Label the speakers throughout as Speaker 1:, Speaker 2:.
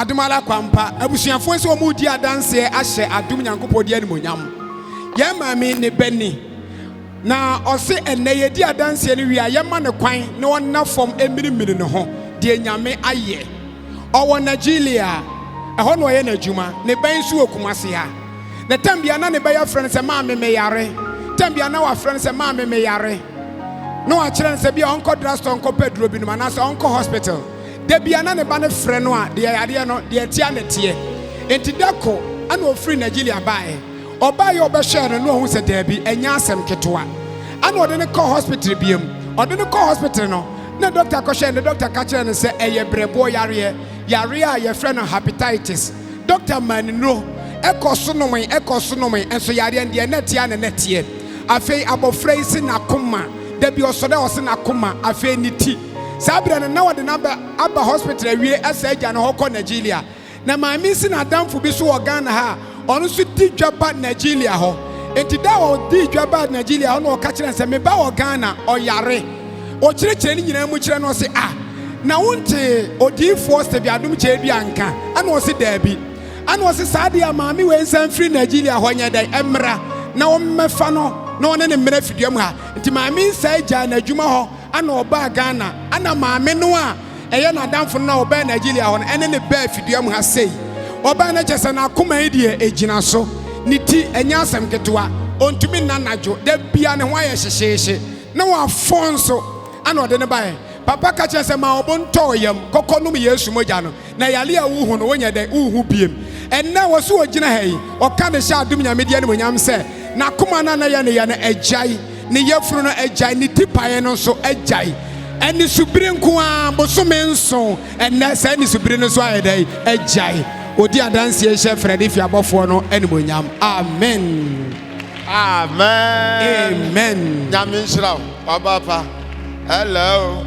Speaker 1: Adumala kwampa abusuafo se omu di adanse ahye adum Nyankopɔ di animonyam ye maame ne beni na ɔse enne ye di adanse ne wia ye ma ne kwan ne wonna fom emirimiri ne ho de nyame aye ɔwɔ Nigeria ɛhɔ no ɔyɛ n'adwuma ne ban su okumase ha na tambia na ne bɛyɛ frɛ no sɛ maame me yare tambia na wa frɛ no sɛ maame me yare no a kyerɛ no sɛ bia ɔnkɔ drugstore ɔnkɔ pedro bi no ma na sɛ ɔnkɔ hospital debia na ne ba ne frɛ no a de yare no de atia ne tie enti dako ana ofiri Nigeria bae ɔba yɛ ɔbɛhwɛ no no ɔhu sɛ daabi ɛnya asɛm ketewa ana ɔde ne kɔ hospital biam ɔde ne kɔ hospital no na doctor kɔhwɛ ne doctor ka kyerɛ no sɛ ɛyɛ brɛbo yare a yɛfrɛ no hepatitis doctor manino ɛkɔ so nomai enso yare deɛ netia ne netie afei abɔfra yi se nakoma da bi ɔsɔre ɔse nakoma afei ne ti saa bere no na wɔde aba hospital awie ɛsɛ agya no hɔ kɔ Nigeria na maame si na adamfo bi so wɔ Ghana ha ɔno so di dwaba Nigeria hɔ enti da wɔ di dwaba Nigeria hɔ no ɔka kyerɛ sɛ me ba wɔ Ghana ɔyare ɔkyerɛkyerɛ ne nyinaa mu kyerɛ no ɔse na wonte odiifoɔ sɛ bi adom kyerɛ bi anka ana ɔse daabi ana ɔse saa de a maame wɔ nsan firi Nigeria hɔ nyɛ dɛ ɛmmra na wɔmmɛfa no na ɔne ne mmerɛ fiduam ha nti maame nsa agya n'adwuma hɔ ana ɔbaa Ghana ana maame no a ɛyɛ n'adamfo no na ɔbaa Nigeria hɔ no ɛne ne baa fiduam ha sei ɔbaa no kyɛ sɛ n'akoma yi deɛ ɛgyina so ne ti ɛnyɛ asɛm ketewa ɔntumi nna n'adwo da bia ne ho ayɛ hyehyeehye na wɔafɔ nso ana ɔde ne baeɛ papa ka kyerɛ sɛ ma ɔbɔntɔ yam kɔkɔ nom Yesu mogya no na yale a wohu no wonyɛ dɛ wohu biem ɛnna wɔ so wɔgyina ha yi ɔka ne hyɛ adom Nyame di animonyam sɛ n'akoma no yɛ ne yɛ no agyae ne yɛfuru no agyae ne tipaeɛ no nso agyae ɛne subiri nko a bosome nso ɛnɛ sɛ ne subiri no nso ayɛ dɛ agyae odi adanseɛ hyɛ Frɛde fi abɔfoɔ no animonyam amen
Speaker 2: Nyame nhyira wo ɔbapa hello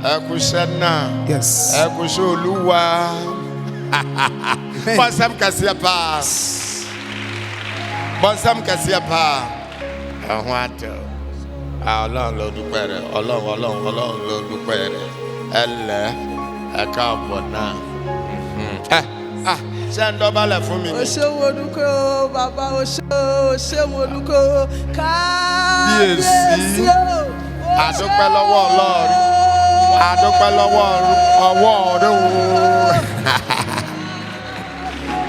Speaker 2: Ekushena.
Speaker 1: Yes.
Speaker 2: Ekusholuwa. Bonsam kasiapa. Bonsam kasiapa. Ahwato. Ọlọ́run ló dúpẹ́ rẹ̀. Ọlọ́run ló dúpẹ́ rẹ̀. Ẹlẹ́ ẹ̀ka ọ̀pọ̀ náà. Ṣé ń dọ́bálẹ̀ fún mi ni?
Speaker 3: O ṣé mo dúpẹ́ o, bàbá o ṣé mo dúpẹ́ o. Kábíyèsí o.
Speaker 2: Adúpẹ́ lọ́wọ́ Ọlọ́run. Adúpẹ́ lọ́wọ́ ọwọ́ rẹ̀ o.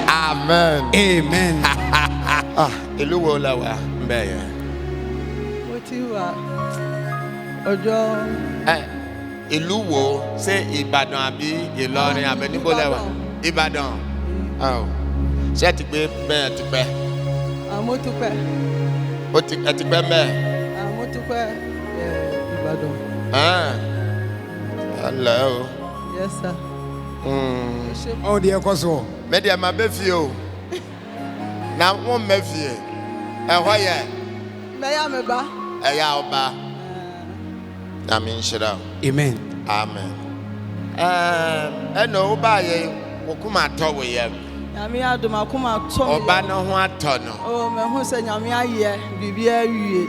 Speaker 2: Amen. Ìlú wo la wà ńbẹ̀ yẹn?
Speaker 3: Mo ti wà ọjọ́.
Speaker 2: Ìlú wo ṣé Ìbàdàn àbí Ìlọrin àbí níbo lẹ wà? Ìbàdàn. Ṣé ti gbé bẹ́ẹ̀ ti pẹ́?
Speaker 3: Mo ti pẹ́.
Speaker 2: Ẹ ti pẹ́ mẹ́ẹ̀?
Speaker 3: Mo ti pẹ́ Ìbàdàn.
Speaker 2: Hello.
Speaker 3: Yes, sir.
Speaker 1: Oh, dear Koso.
Speaker 2: Media ma be fie na won ma fie ho ye
Speaker 3: Me ya me ba
Speaker 2: ya oba Amen shira
Speaker 1: Amen
Speaker 2: eno oba ye wokuma to wo ye
Speaker 3: Nyame adom akoma to me
Speaker 2: oba no ho ato no
Speaker 3: oh me hu se Nyame aye bibia awie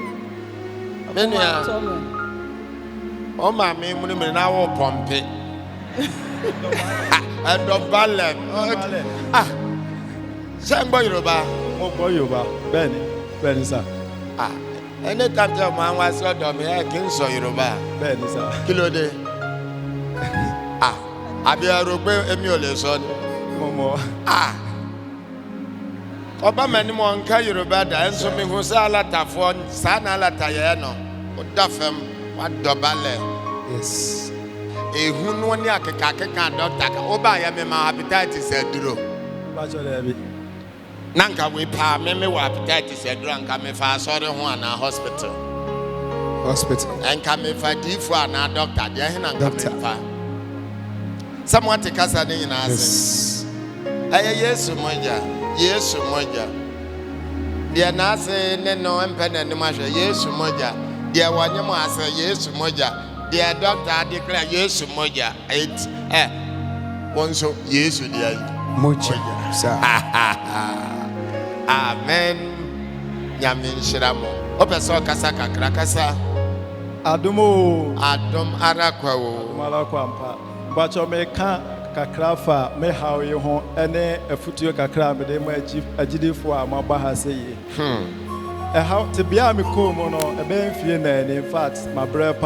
Speaker 2: menua o ma me mu ni na wo pompe Adobale. Ṣé ń gbọ́ Yorùbá?
Speaker 4: Mo gbọ́ Yorùbá. Bẹ́ẹ̀ni sà.
Speaker 2: Ẹni tàbí ọmọ àwọn aṣọ ọ̀dọ̀ mi ẹ̀ kí n sọ Yorùbá.
Speaker 4: Bẹ́ẹ̀ni sà.
Speaker 2: Kí ló dé? Àbí ẹrù pé èmi ò lè sọ ni.
Speaker 4: Mo mọ̀.
Speaker 2: Ọba mẹ́ni mo ń ká Yorùbá dà ẹ̀ ń sọ mi fún sí alátàfọ́ sáà náà alátàyẹ̀ ẹ̀ nọ. Ó dàfẹ́ mu, wá dọ̀bálẹ̀.
Speaker 1: Yes.
Speaker 2: Ehunu ni akeka doctor ka oba ya me ma hepatitis aduro
Speaker 4: Ba chole bi
Speaker 2: nanka we pa me wa hepatitis aduro anka me fa sorry ho ana hospital anka me fa difu ana doctor de he nanka me fa someone take us ani na ase Yesu moja de na ase ne no empe na ni ma hwe Yesu moja de wanye mo ase Yesu moja the doctor declare Yesu moja onso Yesu dia
Speaker 1: moja sir
Speaker 2: amen Nyame nhyira mo opeso kasa kakra kasa
Speaker 4: Adom
Speaker 2: arakwa o
Speaker 4: mala kwa mpa ba cho me ka kakra fa me how ye ho ene afutuo kakra me de mo agidefo a mo ba ha sei how to be a me ko mo no e be mfie na in fact my brother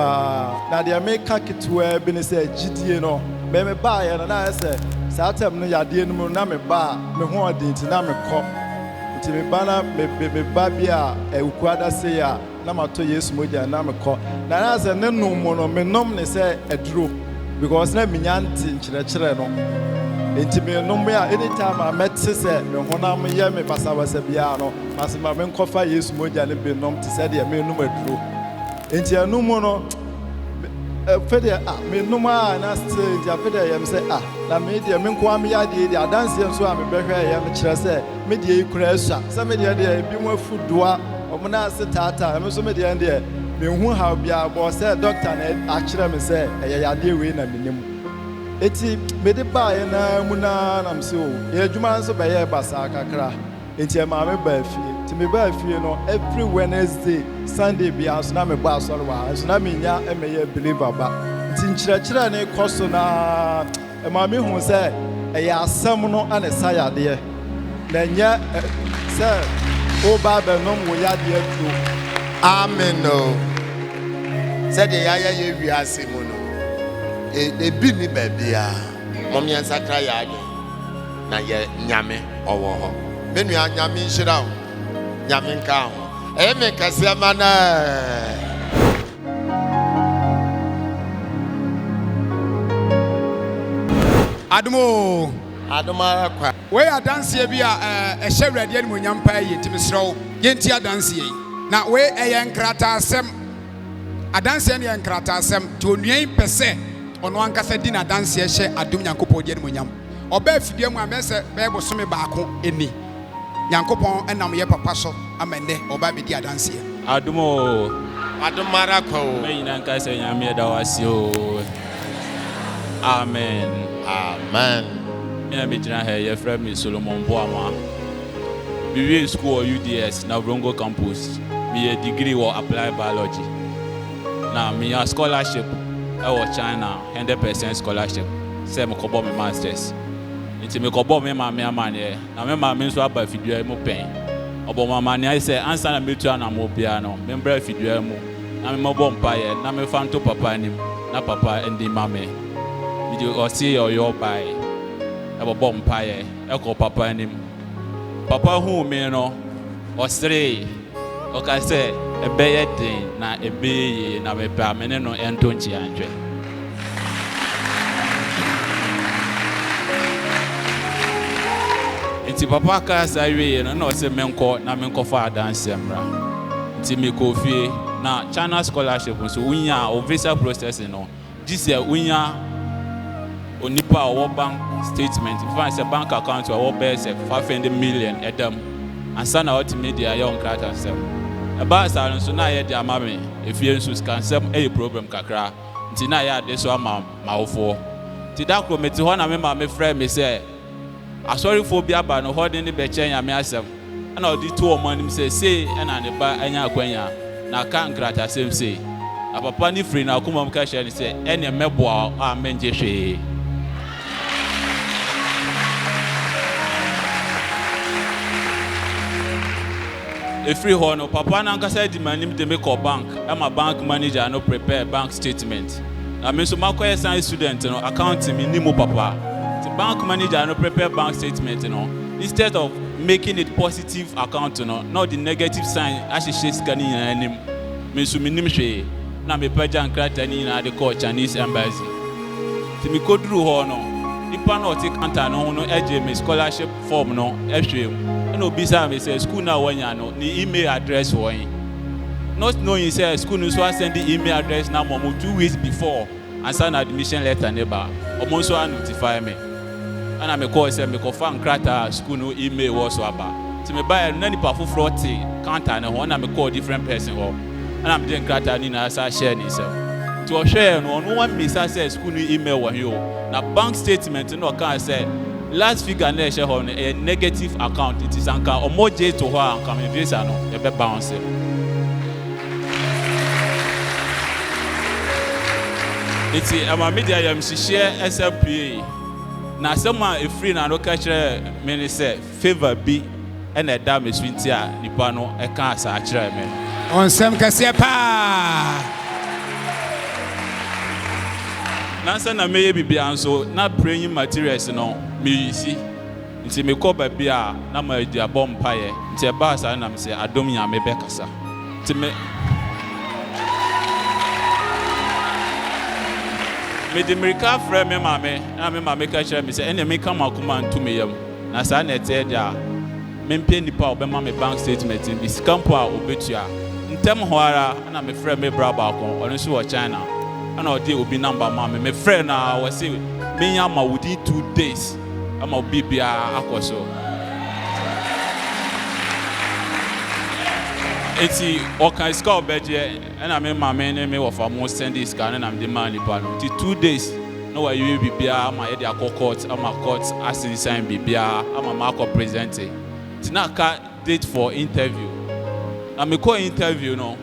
Speaker 4: na de me ka kitwa bi ne say agidie no me ba ye na say satem no yade no na me ba me ho odinti na me kɔ nti me ba na me ba bia ukuada say ya na mato Yesu moja na me kɔ na say ne no mo no me nom ne say eduro because na minyanti nkyerɛkyerɛ no enti me nom ya anytime I met say me honam ye me basabasa bia no masema me nkɔfa Yesu moja ne be nom te say de me nom eduro enti anu mo no fede me nom a na say enti fede yam say na me de me nko am ya de adanse nso a me behwɛ ya me kyerɛ say me de ikura asua say me de bi mo afudoa omuna ase tata me so me de de me hu ha bia bo say doctor na akyerɛ me say yade we na menim eti me de ba ye na mu na me say o ye adwuma nso be ye basa kakra enti e ma me ba fie ti me ba fie no every Wednesday Sunday bia so na me ba asɔre wa so na me nya e me ye believer ba ti nkyerɛkyerɛ ne kɔso na e ma me hu say e ya asɛm no ane sayade na nya say o baba no mo yade atu
Speaker 2: amen no said the yaya ye wiase mu no e bi ni ba bia mom yan sakra ya ade na ye nyame owo ho me nua nyame nhira ho nyame nka ho e me kase ama na adoma kwa
Speaker 1: we adanse bi a ehye wrade ani monyam pa ye timisrew ye nti adanse yi na we eye nkrata asem adanse ne nkrata asem ti onuan pese ono ankasa di na adanse ehye adom Nyankopɔn di ani monyam oba afidie mu amese be bosome baako eni Nyankopɔn enam ye papa so amende oba be di adanse
Speaker 2: adomara kwa o
Speaker 5: me nyina nkasa nyame da wase o amen me jina here your friend me Solomon Boama we in school UDS na Brongo campus me a degree or applied biology now me a scholarship China 100% scholarship say me kobo me masters nti me kobo me ma me amane na me ma me so aba fidua mu pen obo mama ne say answer na metu na mo bia no me mbra fidua mu na me mobo mpaye na me fanto papa anim na papa ndi mame me o see your by ebo bom paye eko papa anim papa hu me no osre o ka se ebeye din na ebeye na me pa me no ento nchi anhwe nti papa ka sa wie no na o se menko na menko fa dance mra nti me ko fie na China scholarship so unya o visa process no this year unya onipa our bank statement if I say bank account our base 500 million edam and sana what media young crata sef about salon so na ye dia mame if you sus can sem a problem kakra nti na ya de so ama mawofo ti da kro meti ho na me ma me friend me say asori fo bia ba no holding the beche nya me asem na odi to o man say na ne ba anya akwanya na kan crata sem say apapa ni free na akoma mka share ni say ene meboa a menje hwe a free horn papa na nkasa di manim de make bank am a bank manager no prepare bank statement I mean so makoye science student no account me ni mo papa the bank manager no prepare bank statement no instead of making it positive account no not the negative sign as she scanning anim me so minim hwe na me paja nkrata ni na de call Chinese embassy ti me kodru ho no ipa no take counter no no eje me scholarship form no ehwe no bisa me say school na wanya no ni email address won not knowing say school no so send the email address na mom 2 weeks before and send admission letter neighbor omo so notify me and me call say me ko fan krata school no email was so aba ti me buy na ni pa foforo ti counter na ho na me call different person ho and am dey krata ni na sa share ni self to share no one me say school no email wa here na bank statement no can say last figure na share ho a negative account it is anka omoje to ho anka me visa no e be bounce it's ama media yam share SLPA na sema efiri na no ka kire me ne se favor bi e na da me swinti a nipa no e ka asa kire me
Speaker 1: onsem kase pa
Speaker 5: na sa na meye bibia nso na praying materials no me yisi nti me ko ba bia na ma adi abom paye nti e ba sa na me se adom nya me be kasa nti me de America frɛ me maame na me maame ka kyerɛ me sɛ ɛna me ka makoma nto me yam na saa na ɛtɛ dia me mpɛ nipa a ɔbɛma me bank statement bi skampo a obetua ntɛm hɔ ara na me frɛ me bra baako ɔno nso wɔ China ana ɔde obi number ma me frɛ na wɔ se me nya ma within 2 days ama obi bia akɔ so eti okan ska obedje na me mama ne me wofa mo send this scan na me de man nipa no ti 2 days no wa you bibia ama ye de akokot ama court asin sign bibia ama ma ko present ti na ka date for interview na me call interview no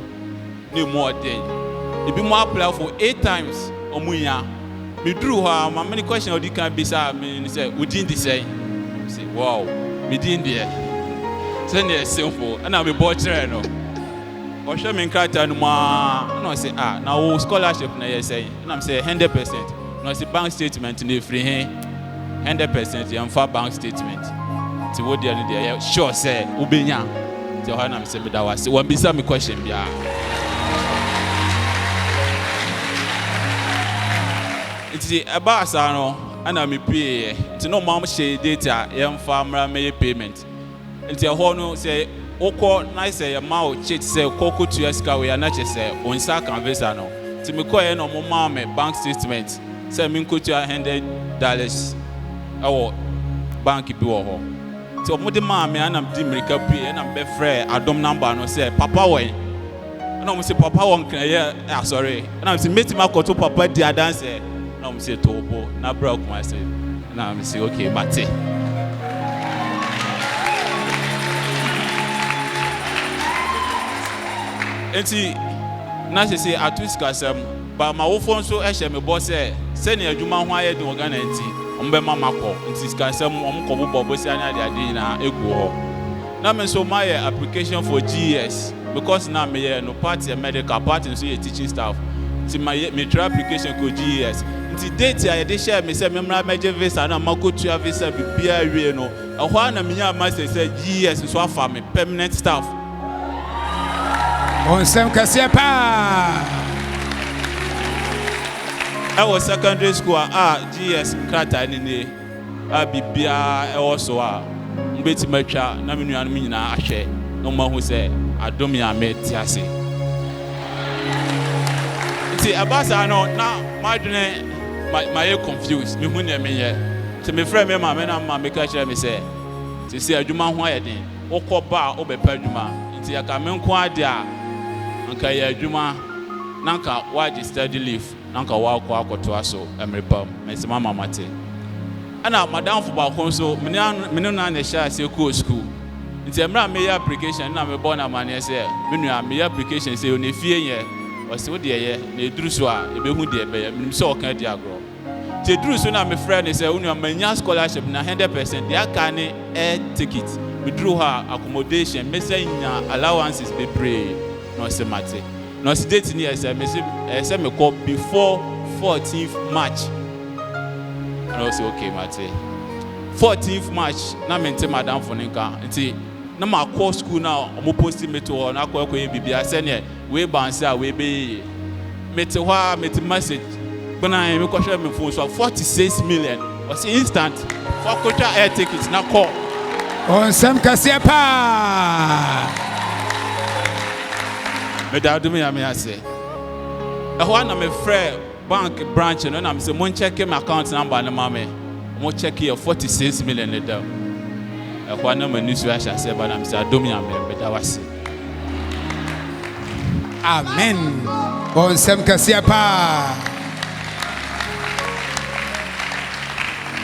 Speaker 5: ni more day e bi mo apply for 8 times omunya me drew her ma many question odi kan be say me say within the say wow me din there send it simple and I be butcher no or show me criteria no ma no say na wo scholarship na yes say and I'm say 100% no say bank statement na free 100% you for bank statement ti wo there no there sure say ubenya ti ho na me say me da was one bisa me question bia it's about asa no ana me pay ti no mom share data yam fa mra me payment nti ho no say okọ na say ma o cheat say kokko to eska we na che say onsa canvasa no ti me call no mo ma me bank statement say me nko to $100 awo bank bi wo ho ti mo de ma me anam di America pay na be frɛ adom number no say papa won na mo say papa won kan ye sorry na mo say meti ma ko to papa di adanse na mo say tobo na bra ko ma say na mo say okay mate enti na say atuska sam ba ma wo fon so ehye me bo say ne adwuma ho aye de organ enti ombe mama ko enti ska sam omko bo bo say anya de ade na egu ho na me so my application for GES because na me no party medical party so teaching staff ti me try application ko GES nti date ya de share me say me mra meje visa na makotua visa bibia wie no ehwa na me nya ma say GES so afa me permanent staff
Speaker 1: onsem kase pa
Speaker 5: I was secondary school GS krata ni bibia e wo so a mbeti matwa na me nuanu me nyina ahwe no ma hu se adom ya me ti ase ti abasa no na madwene my confused me hu ne me ye ti me frɛ me ma me na ma me ka kire me se ti se adwuma ho ayeden wokoba obepa adwuma nti ya ka me nko ade a anka ya adwuma nanka waji study leave nanka wako akoto aso emrepam mesema mamate ana madam fo ba kon so me na na sha se ko school nti emra me ya application na me born amane se me nua me ya application se oni fie ye o se wo de ye na eduru so a ebehu de ebe ye menim se o kan di agro te eduru so na me friend se onua manya scholarship na 100% de aka ne air ticket we drew her accommodation me say nya allowances be pray no se mate no se date ni ese me call before 14th March and I say okay mate 14th March na mente madam for nka nti na ma call school now omo post me to na akọ bibia se ne we bounce a we be mete hwa mete message bana me ko share me phone so 46 million was instant for quota air tickets na call
Speaker 1: onsem kase pa
Speaker 5: me da do me ya me ase ehwa na me frɛ bank branch no na me say mon check my account number na ma me mo check here 46 million le da ehwa na mani so asha se ba na me say adom ya me da wase
Speaker 1: amen onsem kase pa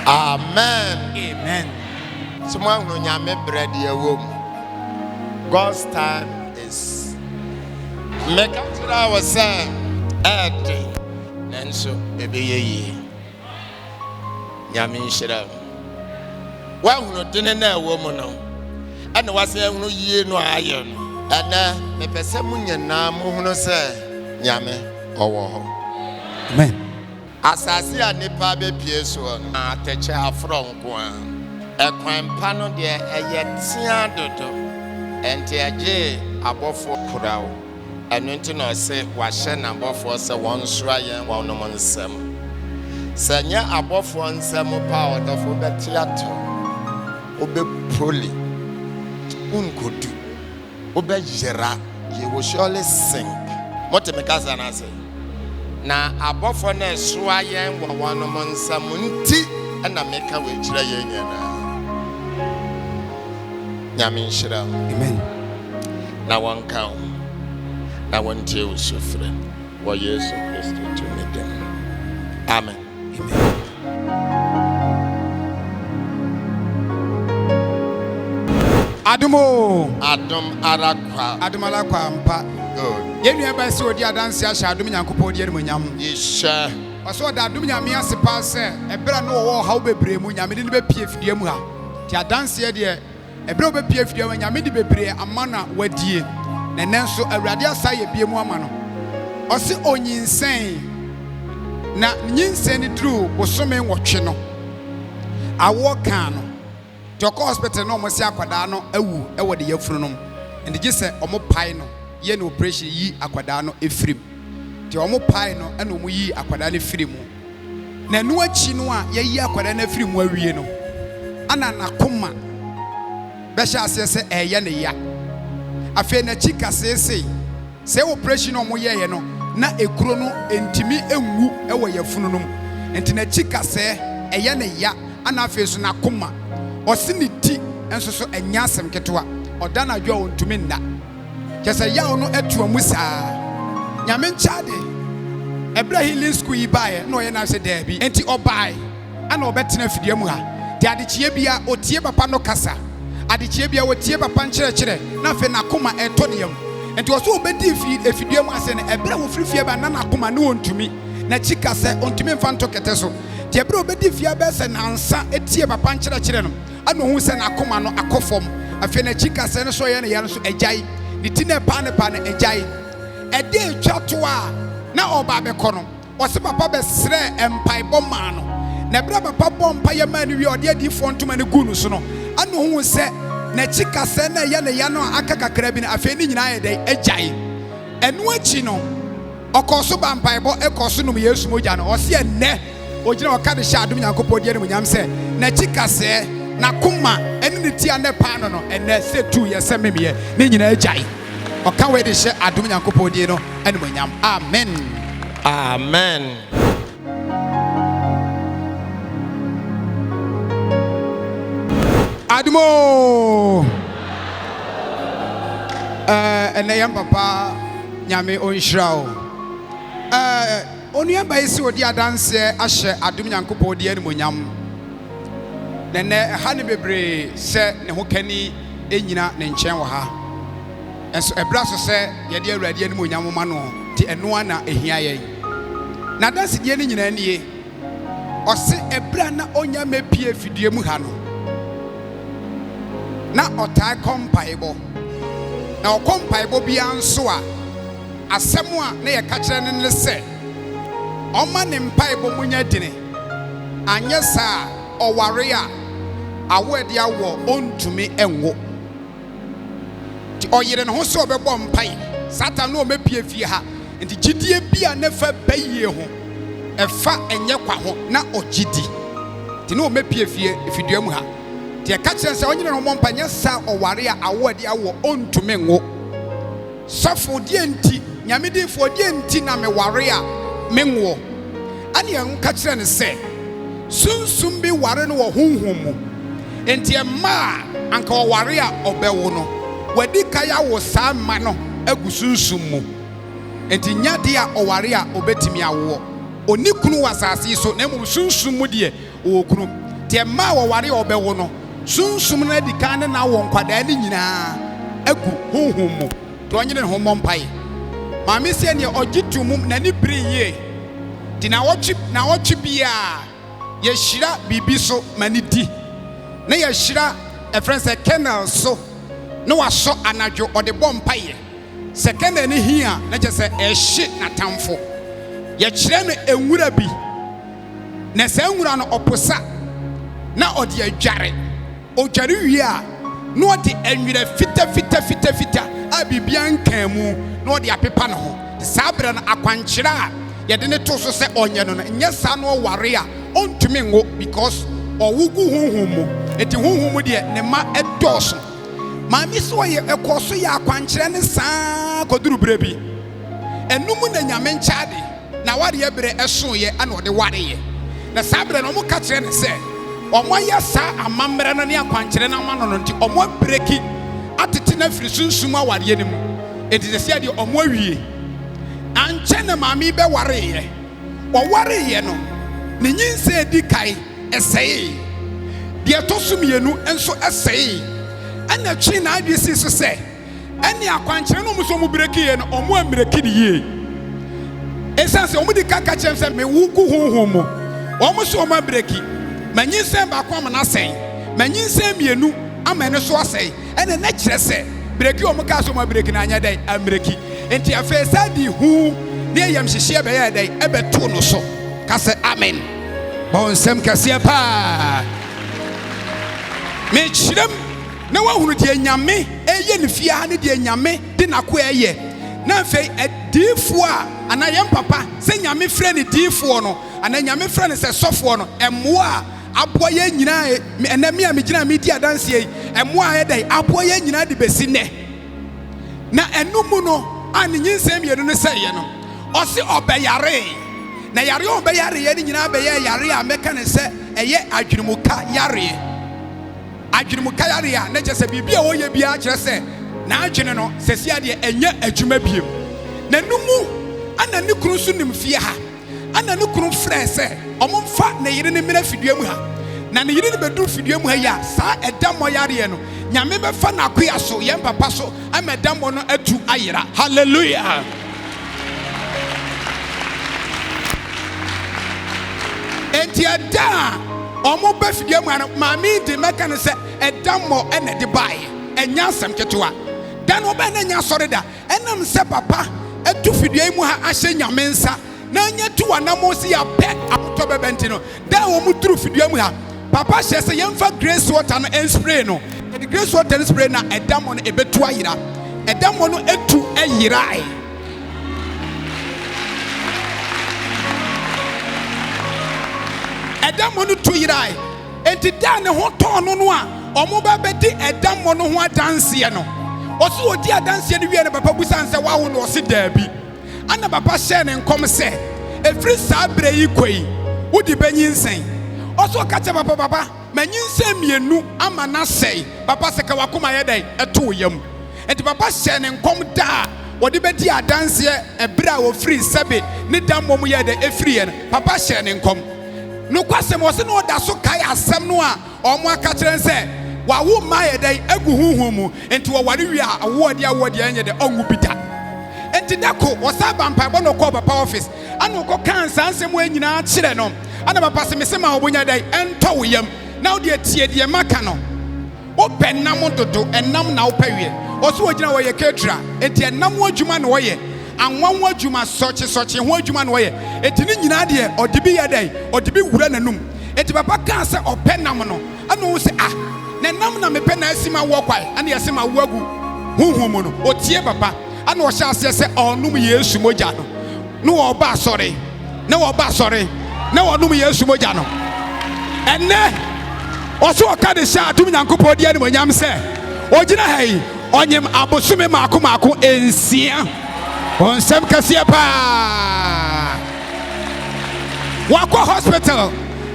Speaker 2: Amen.
Speaker 1: amen
Speaker 2: Someone who nyame bread ye wom. God's time is make up to our say Eddie Nenso ebeye. nyame nhyira wahunu dene na wo mu no ana wase hunu yie no ayɛ no ana mepɛsɛ mu nyina mu hunu sɛ nyame ɔwɔ hɔ
Speaker 1: amen
Speaker 2: asase a nipa bepie so no atɛkyɛ afrɔ nko a ɛkwan pa no deɛ ɛyɛ tia dodo ɛnti agye abɔfo korawo ɛno nti na ɔse wahyɛ n'abɔfoɔ sɛ wɔn nsoa yɛn wɔnom nsɛm sɛ nyɛ abɔfoɔ nsɛm pa ɔdɔfo bɛte atɔ wobɛpoli unkodu wobɛyera you will surely sink mote mekasa na ase na abɔfoɔ na ɛsoa yɛn wɔ wɔnom nsɛm nti ɛna meka wɔ akyirɛ yɛn nyinaa nyame nhyira
Speaker 1: amen
Speaker 2: na wɔnka wo na wɔntie wo sufrɛ wɔ yesu kristo tumi dɛm amen
Speaker 1: adumo
Speaker 2: adom arakwa
Speaker 1: adumala kwa mpa
Speaker 2: good
Speaker 1: yenu eba se odi adanse ahya adum nyankopɔ di animonyam
Speaker 2: yesha
Speaker 1: ɔso da adum nyame ase pa sɛ ebra no wɔ hawo bebree mu nyame de ne bepie fidie mu ha ti adanse de ebra obepie fidie mu nyame de bebree ama na wadie na nenso awurade asa ye bie mu ama no ɔse onyinsen na nyinsen ni duru bosome nwɔtwe no awo kan no Joko hospital no mo si akwada no awu e wo de yafunu no ndi gi se omo pai no ye no operation yi akwada no efrim ti omo pai no e no mo yi akwada no efrim na nu achi no a ye yi akwada no efrim awie no ana nakoma be sha ase se eye ne ya afi na chi kasese se operation no mo ye no na ekuro no entimi enwu e wo yafunu no enti na chi kase eye ne ya ana afi so nakoma Osini ti enso so enya asem ketewa odana dwa ontumi nda kese yawo no etu mu saa nyame nchade ebra healing school yi bae no ye na se daabi enti obae ana obetena fidie mu ha de adechie bia otie papa no kasa adechie bia otie papa nkyerɛkyerɛ na fe na koma eto ne yam enti oso obedi fidie mu ase ne ebra wo frifie ba na koma ne ontumi na chika se ontumi mfa nto kete so de ebra obedi fia ba se na nsa etie papa nkyerɛkyerɛ no ano hu se na koma no akofom afi na chika se no so ye ne ya no so agyae ni ti na pa ne agyae ede etwa to a na oba bekɔ no ɔse papa bɛsrɛ empaebɔ ma no na bra papa bɔ mpae ma no wi ɔde adifo ntoma ne gu no so no ano hu se na chika se na ye ne ya no aka kakra bi na afi ni nyina ye dai agyae ɛno achi no ɔkɔ so ba mpaebɔ ɛkɔ so nom Yesu mogya no ɔse ɛnɛ ogyina ɔka de hyɛ adom Nyankopɔn die ne munyam sɛ na chika se na kuma eni ne tia ne pa no ene se tu ye se memie ne nyina agyae oka we de hye adom Nyankopɔn die no ene monyam amen
Speaker 2: amen
Speaker 1: adumo ene yam papa nyame onhyira o onua ba isi odi adanse ahye adom Nyankopɔn die ene monyam nene ha ne bebre se ne ho kani enyina ne nkyɛn wɔ ha enso ebra so se ye de awurade anim onyam ma no ti eno ana ehia ye na danse die ne nyina nie ɔse ebra na onya mepie fidie mu ha no na ɔtae kɔmpaebɔ na ɔkɔmpaebɔ bia nso a asɛm a na ye ka kyerɛ ne sɛ ɔma ne mpaebɔ munya dine anyɛ saa ɔware a awɔde awɔ ontumi enwo ti ɔyere ne ho sɛ ɔbɛbɔ mpai satan no ɔmepie fie ha nti gidie bia ne fa bayie ho ɛfa enye kwa ho na ɔgidi ti no ɔmepie fie efidua mu ha ti ɛka kyerɛ sɛ ɔnyere no mɔmpa nyɛ sa ɔware a awɔde awɔ ontumi enwo sɔfo die nti nyame dinfo die nti na me ware a menwo ane ɛnka kyerɛ ne sɛ sunsum bi ware no wɔ honhom mu enti ɛma anka ɔware a ɔbɛwo no wadi kaya wo saa ma no agu sunsum mu enti nyade a ɔware a ɔbɛtimi awo oni kunu wɔ asase so na mmom sunsum mu deɛ ɔwɔ kunu te ɛma ɔware a ɔbɛwo no sunsum no adi kan ne na wɔ nkwadaa ne nyinaa agu honhom mu to ɔnyere ne ho mmɔ mpae maame sɛ ne ɔgye to mu na ne bere yie ti na wɔtwe bia yɛhyira biribi so ma ne di na yɛhyira ɛfrɛ sɛ kennel so na wasɔ anadwo ɔde bɔ mpayɛ sɛ kennel ne hi a na kyɛ sɛ ɛhye n'atamfo yɛkyerɛ no enwura bi na sɛ enwura no ɔposa na ɔde adware ɔdware wie a na ɔde enwura fita a bibia nkan mu na ɔde apepa ne ho saa bere no akwankyerɛ a yɛde ne to so sɛ ɔnyɛ no nyɛ saa no ɔware a ɔntumi ngo because ɔwugu honhom mu eti honhom mu deɛ ne ma ɛdɔɔso maame so ɔyɛ ɛkɔ so yɛ akwankyerɛ ne saa kɔduru bere bi ɛnum na nyame nkyade na ware yɛ bere ɛso yɛ ana ɔde ware yɛ na saa bere no ɔmo ka kyerɛ ne sɛ ɔmo ayɛ saa amammerɛ no ne akwankyerɛ no ama no nti ɔmo abreki atete na firi sunsum awareɛ no mu eti sɛ sia deɛ ɔmo awie ankyɛ na maame bɛ ware yɛ ɔware yɛ no ne nyinsa edi kae ɛsɛe deɛ to so mmienu nso ɛsɛe ɛna twi na adwe si so sɛ ɛne akwankyerɛ no ɔmo so ɔmo breki yɛ no ɔmo ambreki ne yie ɛsiane sɛ ɔmo di kaka kyerɛ sɛ mewu gu honhom mu ɔmo so ɔmo abreki manyinsɛn baako ama n'asɛn manyinsɛn mmienu ama ne so asɛn ɛna ne kyerɛ sɛ breki ɔmo kaa so ɔmo abreki na anya dɛ ambreki nti afei saa di hu ne yɛm hyehyɛ bɛyɛ dɛ ɛbɛto no so ka sɛ amen bɔn nsɛm kɛseɛ paa mekyerɛm na wahunu deɛ nyame ɛyɛ ne fie ha ne deɛ nyame de n'ako ɛyɛ na afei adiifoɔ a anaa yɛn papa sɛ nyame frɛ ne diifoɔ no anaa nyame frɛ ne sɛ sɔfoɔ no ɛmmoa a aboa yɛn nyinaa ɛnɛ mi a megyina medi adanseɛ yi ɛmmoa a ɛdɛ aboa yɛn nyinaa de bɛsi nnɛ na ɛno mu no a ne nyinsɛm mmienu no sɛeɛ no ɔse ɔbɛyare na yare a ɔbɛyare yɛ ne nyinaa bɛyɛ yare a mɛka ne sɛ ɛyɛ adwenemuka yareɛ adwenemuka yareɛ a ne kyɛ sɛ biribi a wɔyɛ biara kyerɛ sɛ n'adwene no sɛsi adeɛ ɛnyɛ adwuma biem na no mu ana ne kunu so nim fie ha ana ne kunu frɛ sɛ ɔmo mfa ne yere ne mmena fidua mu ha na ne yere ne bɛduru fidua mu ha yi a saa ɛdammɔ yareɛ no nyame bɛfa n'akoa so yɛn papa so ama ɛdammɔ no atu ayera hallelujah enti ɛda a ɔmo bɛ fidua mu ha no maame de mɛka no sɛ ɛdammɔ ɛna de baeɛ ɛnyɛ asɛm ketewa da no ɔbɛn ne nya asɔre da ɛnam sɛ papa atu fidua mu ha ahyɛ nyame nsa na anya tu wanamo si apɛ akotɔ bɛbɛnti no da a wɔn duru fidua mu ha papa hyɛ sɛ yɛmfa grace water no spray no the grace water no spray na ɛdamɔ no ɛbɛtu ayera ɛdamɔ no ɛtu ayera ɛdamɔ no tu yera enti da ne ho tɔn no a ɔmo ba bɛdi ɛdamɔ no ho adanseɛ no ɔsi odi adanseɛ no wie no papa busan sɛ wawo no ɔsi daabi ana papa hyɛ ne nkɔm sɛ efiri saa bere yi kɔ yi wodi bɛnyinsɛn ɔso ka kyɛ papa manyinsɛn mmienu ama n'asɛe papa sɛ ka wakoma yɛ dɛ ɛto yam enti papa hyɛ ne nkɔm da wɔde bɛdi adanseɛ ɛbere a wɔfiri sɛbe ne dammɔ mu yɛ dɛ efiri yɛ no papa hyɛ ne nkɔm no kwasɛm ɔse na ɔda so kae asɛm no a ɔmo aka kyerɛ sɛ wawo mma yɛ dɛ egu huhu mu enti wɔware wie a awoɔdeɛ ɛnyɛ dɛ ɔngu bi da enti dako wɔsa ba mpaebɔ no kɔ papa office ana ɔkɔ kan saa nsɛm wɔ nyinaa kyerɛ no ana papa sɛ mesɛ ma wɔbonya dɛ ɛntɔ wo yam na wode tie deɛ maka no wopɛ nam dodo ɛnam na wopɛ wie ɔso wɔgyina wɔyɛ ketra enti ɛnam ho adwuma na wɔyɛ anwa ho adwuma sɔkye ho adwuma na wɔyɛ enti ne nyinaa deɛ ɔde bi yɛ dɛ ɔde bi wura n'anum enti papa kan sɛ ɔpɛ nam no ana wo sɛ na nam na mepɛ na asi ma wɔ kwae ana yɛsɛ ma wo agu huhu mu no ɔtie papa ana ɔhyɛ aseɛ sɛ ɔnom Yesu mogya no na wɔba asɔre na wɔnom Yesu mogya no ɛnɛ ɔso ɔka de hyɛ atom Nyankopɔn di animonyam sɛ ɔgyina ha yi ɔnyem abosome maako ensia ɔnsɛm kɛseɛ paa wakɔ hospital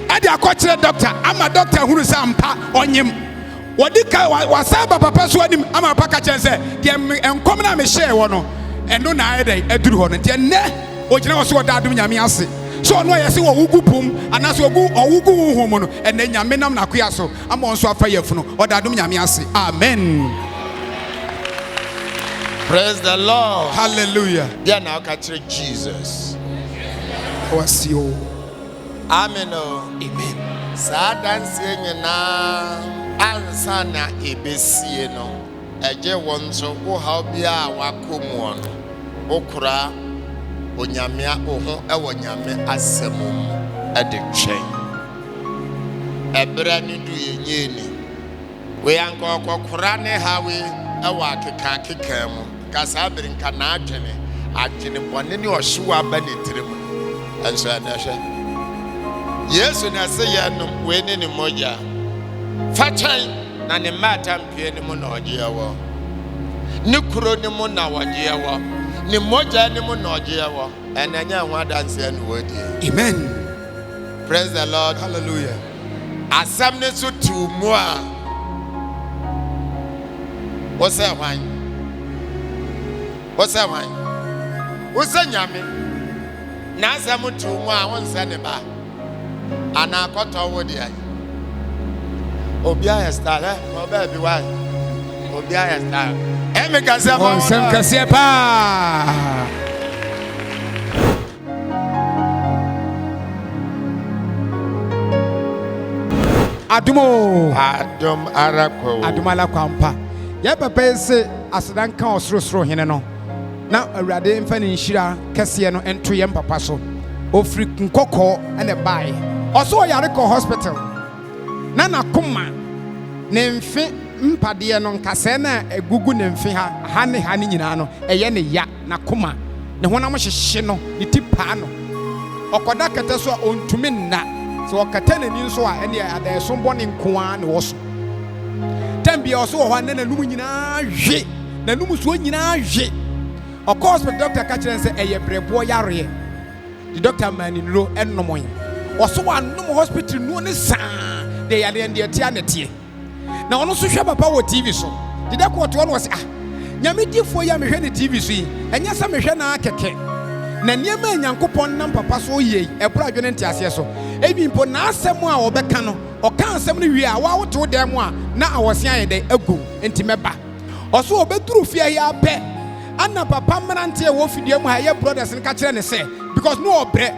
Speaker 1: ɛde akɔkyerɛ doctor ama doctor hunu sɛ ampa ɔnyem wɔde ka wasa ba papa so anim ama papa ka kyerɛ sɛ deɛ nkɔm na mehyɛɛ wɔ no ɛno na ayɛ dɛ aduru hɔ no nti ɛnɛ ɔgyina wɔ so wɔda adom Nyame ase so ɔno ayɛ sɛ wɔwogu pom anaasɛ ɔwogu honhom mu no ɛnɛ Nyame nam n'akoa so ama ɔnso afa yɛfunu ɔda adom Nyame ase amen.
Speaker 2: Praise the Lord.
Speaker 1: Hallelujah.
Speaker 2: Dear now catch Jesus.
Speaker 1: Wasio.
Speaker 2: Amen.
Speaker 1: Amen.
Speaker 2: Sadansie nyina ansa na ebesie no eje wonso wo ha bia wakomu ono okura onyame oho ewo nyame asemu ede twen ebra ni du yenyeni we anka okokura ne hawe ewo akeka mu kasa brinka na adwene bone ne ohyewa ba ne tirim enso na hwe Yesu na se ya no we ne moja fachan na ne mata mpie ne mo na oje awo ne kuro ne mo na oje awo ne moja ne mo na oje awo enanya ho adanse anu wodi.
Speaker 1: Amen.
Speaker 2: Praise the Lord.
Speaker 1: Hallelujah.
Speaker 2: Asam ne so tu mu a wose hwan wose nyame na asam tu mu a wonse ne ba ana akoto wodi ai obia star oba bi wa obia star eme kase ba
Speaker 1: Onsem kase pa Adum
Speaker 2: arakwo
Speaker 1: adumala kwampa ya papa ese asedan kan osrosro hene no na awurade mfa ne nhira kese no ento ye papa so ofri nkokọ ene bae oso yare ko hospital na nakoma ne mfe mpade no nkase na egugu ne mfe ha ne nyina no eye ne ya nakoma ne honam hyehye no ne tipa no okoda kete so ontumi nna so okata nani nso a ene ada so bone nkoa ne wo so tambia oso wo ha na nanum nyina hwe nanum so nyina hwe of course the doctor catch and say eye brebo yare the doctor man in low ennomon oso wa nom hospital no ne sa de yare and de tia netie na ono so hwe papa wo TV so the doctor to was nyame difo ya mehwe ne TV so yi enya sa mehwe na akeke na niema nyankopon nam papa so yei ebra adwene ntiase so ebi mpo na asem a obeka no oka asem no wie a wa woto dem a na awosian ye de agu ntimeba oso obeduru fie ya pe ana papa mrante e wo fidie mu ha ye brothers nka kire ne se because no obre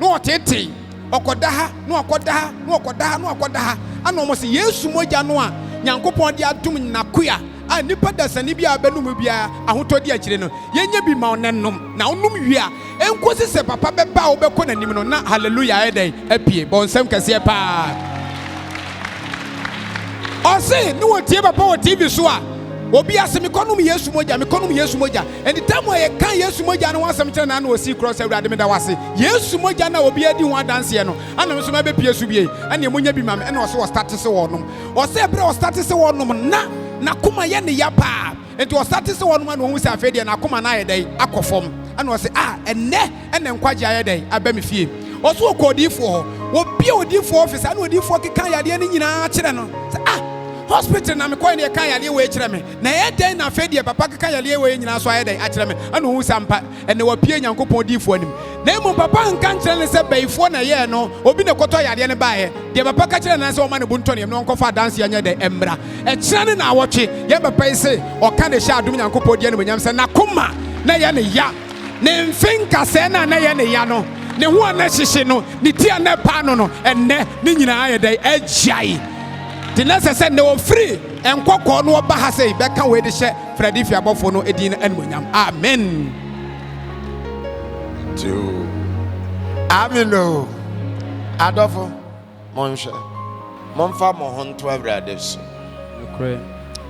Speaker 1: no otete okoda ha no okoda ha no okoda ha no okoda ha ana omo se Yesu moja no a nyankopon de adum nakoya a nipa dasani bia abenum bia ahotodi akire no yenye bi ma onenom na onum wi a enkosi se papa beba obekọ nanim no na hallelujah eden apie bonsam kase pa ose no wotie papa wo TV so a obi asemi konum Yesu moja and time we kan Yesu moja no wasem kire na na osi cross awurade meda wase Yesu moja na obi adi ho dance no ana me so ma be pie so bie ana emunya bi ma me na so start se wonom ose bre o start se wonom na kuma ye ne ya pa enti o start se wonom na ohun se afede na kuma na ayedai akofom ana o se enne nkwaje ayedai aba me fie o so kodifo ho wo bia odifo office ana odifo keka yade ni nyina kire no se hospital na me koy ne kan yale we kire me na ye den na fedie papa kan yale we nyina so ayedai akire me ana ohun sampa ene wo pie nyankopon difo anim na emu papa nkan kire ne se baifo na ye no obi ne koto yade ne baaye de papa ka kire na se o ma ne bunto ne no nkofa dance anya de embra e kire ne na awotwe ye papa ise o ka ne sha adum nyankopon die ne bonyam se na koma na ye ne ya ne mfinka se na ye ne ya no ne ho na hyehye no ne tia na pa no enne ne nyina ayedai agiai the necessary no free and kwakọ no ba ha say be kan we de hye Philadelphia abofo no edin anmonyam amen
Speaker 2: to amino adofo monhwe monfa mo honto abrade so